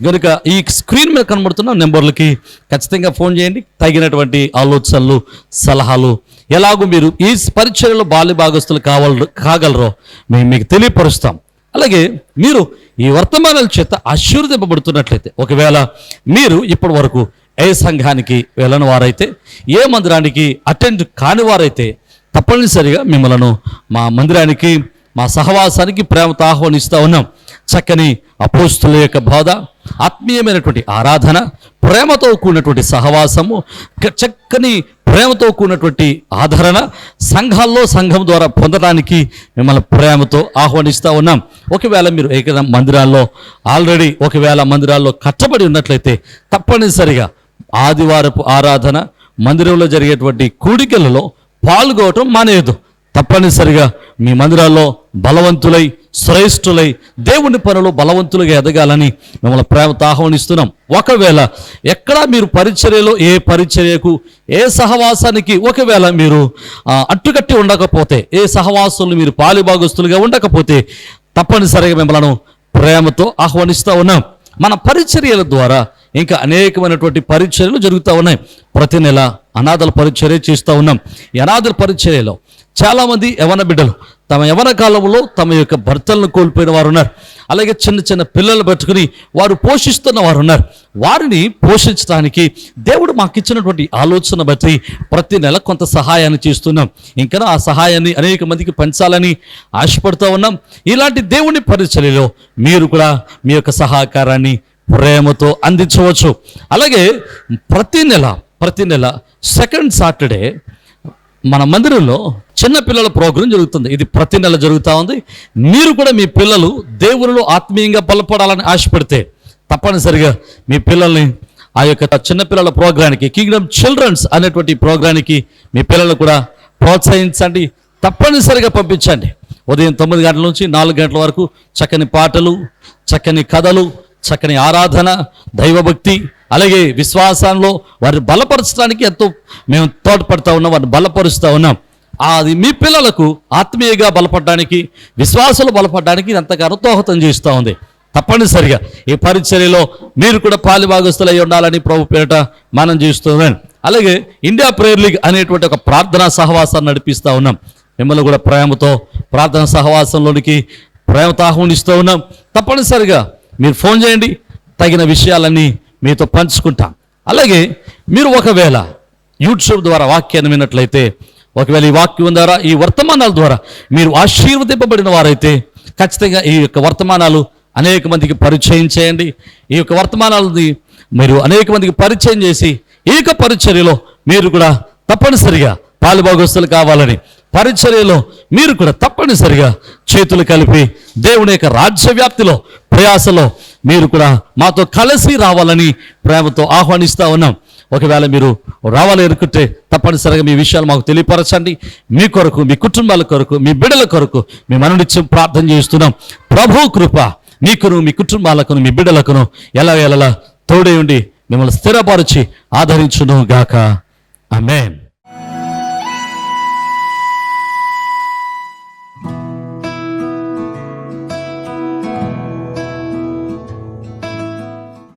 కనుక ఈ స్క్రీన్ మీద కనబడుతున్న నెంబర్లకి ఖచ్చితంగా ఫోన్ చేయండి. తగినటువంటి ఆలోచనలు, సలహాలు, ఎలాగో మీరు ఈ పరిచర్యలో భాగస్తులు కాగలరో మేము మీకు తెలియపరుస్తాం. అలాగే మీరు ఈ వర్తమానాల చేత ఆశీర్వదింపబడుతున్నట్లయితే, ఒకవేళ మీరు ఇప్పటి వరకు ఏ సంఘానికి వెళ్ళని వారైతే, ఏ మందిరానికి అటెండ్ కాని వారైతే తప్పనిసరిగా మిమ్మల్ని మా మందిరానికి, మా సహవాసానికి ప్రేమతో ఆహ్వానిస్తూ ఉన్నాం. చక్కని అపోస్తుల యొక్క బోధ, ఆత్మీయమైనటువంటి ఆరాధన, ప్రేమతో కూడినటువంటి సహవాసము, చక్కని ప్రేమతో కూడినటువంటి ఆదరణ సంఘాల్లో సంఘం ద్వారా పొందడానికి మిమ్మల్ని ప్రేమతో ఆహ్వానిస్తూ ఉన్నాం. ఒకవేళ మీరు ఏకైనా మందిరాల్లో ఆల్రెడీ ఒకవేళ మందిరాల్లో కట్టబడి ఉన్నట్లయితే తప్పనిసరిగా ఆదివారపు ఆరాధన, మందిరంలో జరిగేటువంటి కూడికలలో పాల్గొనటం మానేయదు. తప్పనిసరిగా మీ మందిరాల్లో బలవంతులై, శ్రేష్ఠులై, దేవుని పనులు బలవంతులుగా ఎదగాలని మిమ్మల్ని ప్రేమతో ఆహ్వానిస్తున్నాం. ఒకవేళ ఎక్కడా మీరు పరిచర్యలో, ఏ పరిచర్యకు, ఏ సహవాసానికి ఒకవేళ మీరు అట్టుకట్టి ఉండకపోతే, ఏ సహవాసులు మీరు పాలుభాగస్తులుగా ఉండకపోతే తప్పనిసరిగా మిమ్మల్ని ప్రేమతో ఆహ్వానిస్తూ ఉన్నాం. మన పరిచర్యల ద్వారా ఇంకా అనేకమైనటువంటి పరిచర్యలు జరుగుతూ ఉన్నాయి. ప్రతి నెల అనాథల పరిచర్య చేస్తూ ఉన్నాం. ఈ అనాథల పరిచర్యలో చాలామంది యవన బిడ్డలు తమ యవన కాలంలో తమ యొక్క భర్తలను కోల్పోయిన వారు ఉన్నారు. అలాగే చిన్న చిన్న పిల్లలు పెట్టుకుని వారు పోషిస్తున్న వారు ఉన్నారు. వారిని పోషించడానికి దేవుడు మాకు ఇచ్చినటువంటి ఆలోచన బట్టి ప్రతి నెల కొంత సహాయాన్ని చేస్తున్నాం. ఇంకా ఆ సహాయాన్ని అనేక మందికి పంచాలని ఆశపడుతూ ఉన్నాం. ఇలాంటి దేవుని పరిచర్యలో మీరు కూడా మీ యొక్క సహకారాన్ని ప్రేమతో అందించవచ్చు. అలాగే ప్రతి నెల సెకండ్ సాటర్డే మన మందిరంలో చిన్నపిల్లల ప్రోగ్రాం జరుగుతుంది. ఇది ప్రతి నెల జరుగుతూ ఉంది. మీరు కూడా మీ పిల్లలు దేవునిలో ఆత్మీయంగా బలపడాలని ఆశపడితే తప్పనిసరిగా మీ పిల్లల్ని ఆ యొక్క చిన్నపిల్లల ప్రోగ్రానికి, కింగ్డమ్ చిల్డ్రన్స్ అనేటువంటి ప్రోగ్రానికి మీ పిల్లలు కూడా ప్రోత్సహించండి. తప్పనిసరిగా పంపించండి. ఉదయం 9 గంటల నుంచి 4 గంటల వరకు చక్కని పాటలు, చక్కని కథలు, చక్కని ఆరాధన, దైవభక్తి, అలాగే విశ్వాసంలో వారిని బలపరచడానికి ఎంతో మేము తోడ్పడుతూ ఉన్నాం, వారిని బలపరుస్తూ ఉన్నాం. అది మీ పిల్లలకు ఆత్మీయంగా బలపడడానికి, విశ్వాసాలు బలపడడానికి ఎంతగానో దోహదం చేస్తూ ఉంది. తప్పనిసరిగా ఈ పరిచర్యలో మీరు కూడా పాలిభాగస్తులు అయి ఉండాలని ప్రభు పేరిట మనం చేస్తున్నాం. అలాగే ఇండియా ప్రేయర్ లీగ్ అనేటువంటి ఒక ప్రార్థనా సహవాసాన్ని నడిపిస్తూ ఉన్నాం. మిమ్మల్ని కూడా ప్రేమతో ప్రార్థనా సహవాసంలోనికి ప్రేమతో ఆహ్వానిస్తూ ఉన్నాం. తప్పనిసరిగా మీరు ఫోన్ చేయండి, తగిన విషయాలన్నీ మీతో పంచుకుంటాం. అలాగే మీరు ఒకవేళ యూట్యూబ్ ద్వారా వాక్యాన్ని విన్నట్లయితే, ఒకవేళ ఈ వాక్యం ద్వారా, ఈ వర్తమానాల ద్వారా మీరు ఆశీర్వదింపబడిన వారైతే ఖచ్చితంగా ఈ యొక్క వర్తమానాలు అనేక మందికి పరిచయం చేయండి. ఈ యొక్క వర్తమానాలని మీరు అనేక మందికి పరిచయం చేసి ఈ యొక్క పరిచర్యలో మీరు కూడా తప్పనిసరిగా పాలుభాగస్తులు కావాలని, పరిచర్యలో మీరు కూడా తప్పనిసరిగా చేతులు కలిపి దేవుని యొక్క రాజ్య వ్యాప్తిలో ప్రయాసలో మీరు కూడా మాతో కలిసి రావాలని ప్రేమతో ఆహ్వానిస్తూ ఉన్నాం. ఒకవేళ మీరు రావాలి అనుకుంటే తప్పనిసరిగా మీ విషయాలు మాకు తెలియపరచండి. మీ కొరకు, మీ కుటుంబాల కొరకు, మీ బిడ్డల కొరకు మేము అనునిత్యం ప్రార్థన చేస్తున్నాం. ప్రభు కృప మీకును, మీ కుటుంబాలకును, మీ బిడ్డలకును ఎలా తోడే ఉండి మిమ్మల్ని స్థిరపరిచి ఆదరించును గాక. ఆమేన్.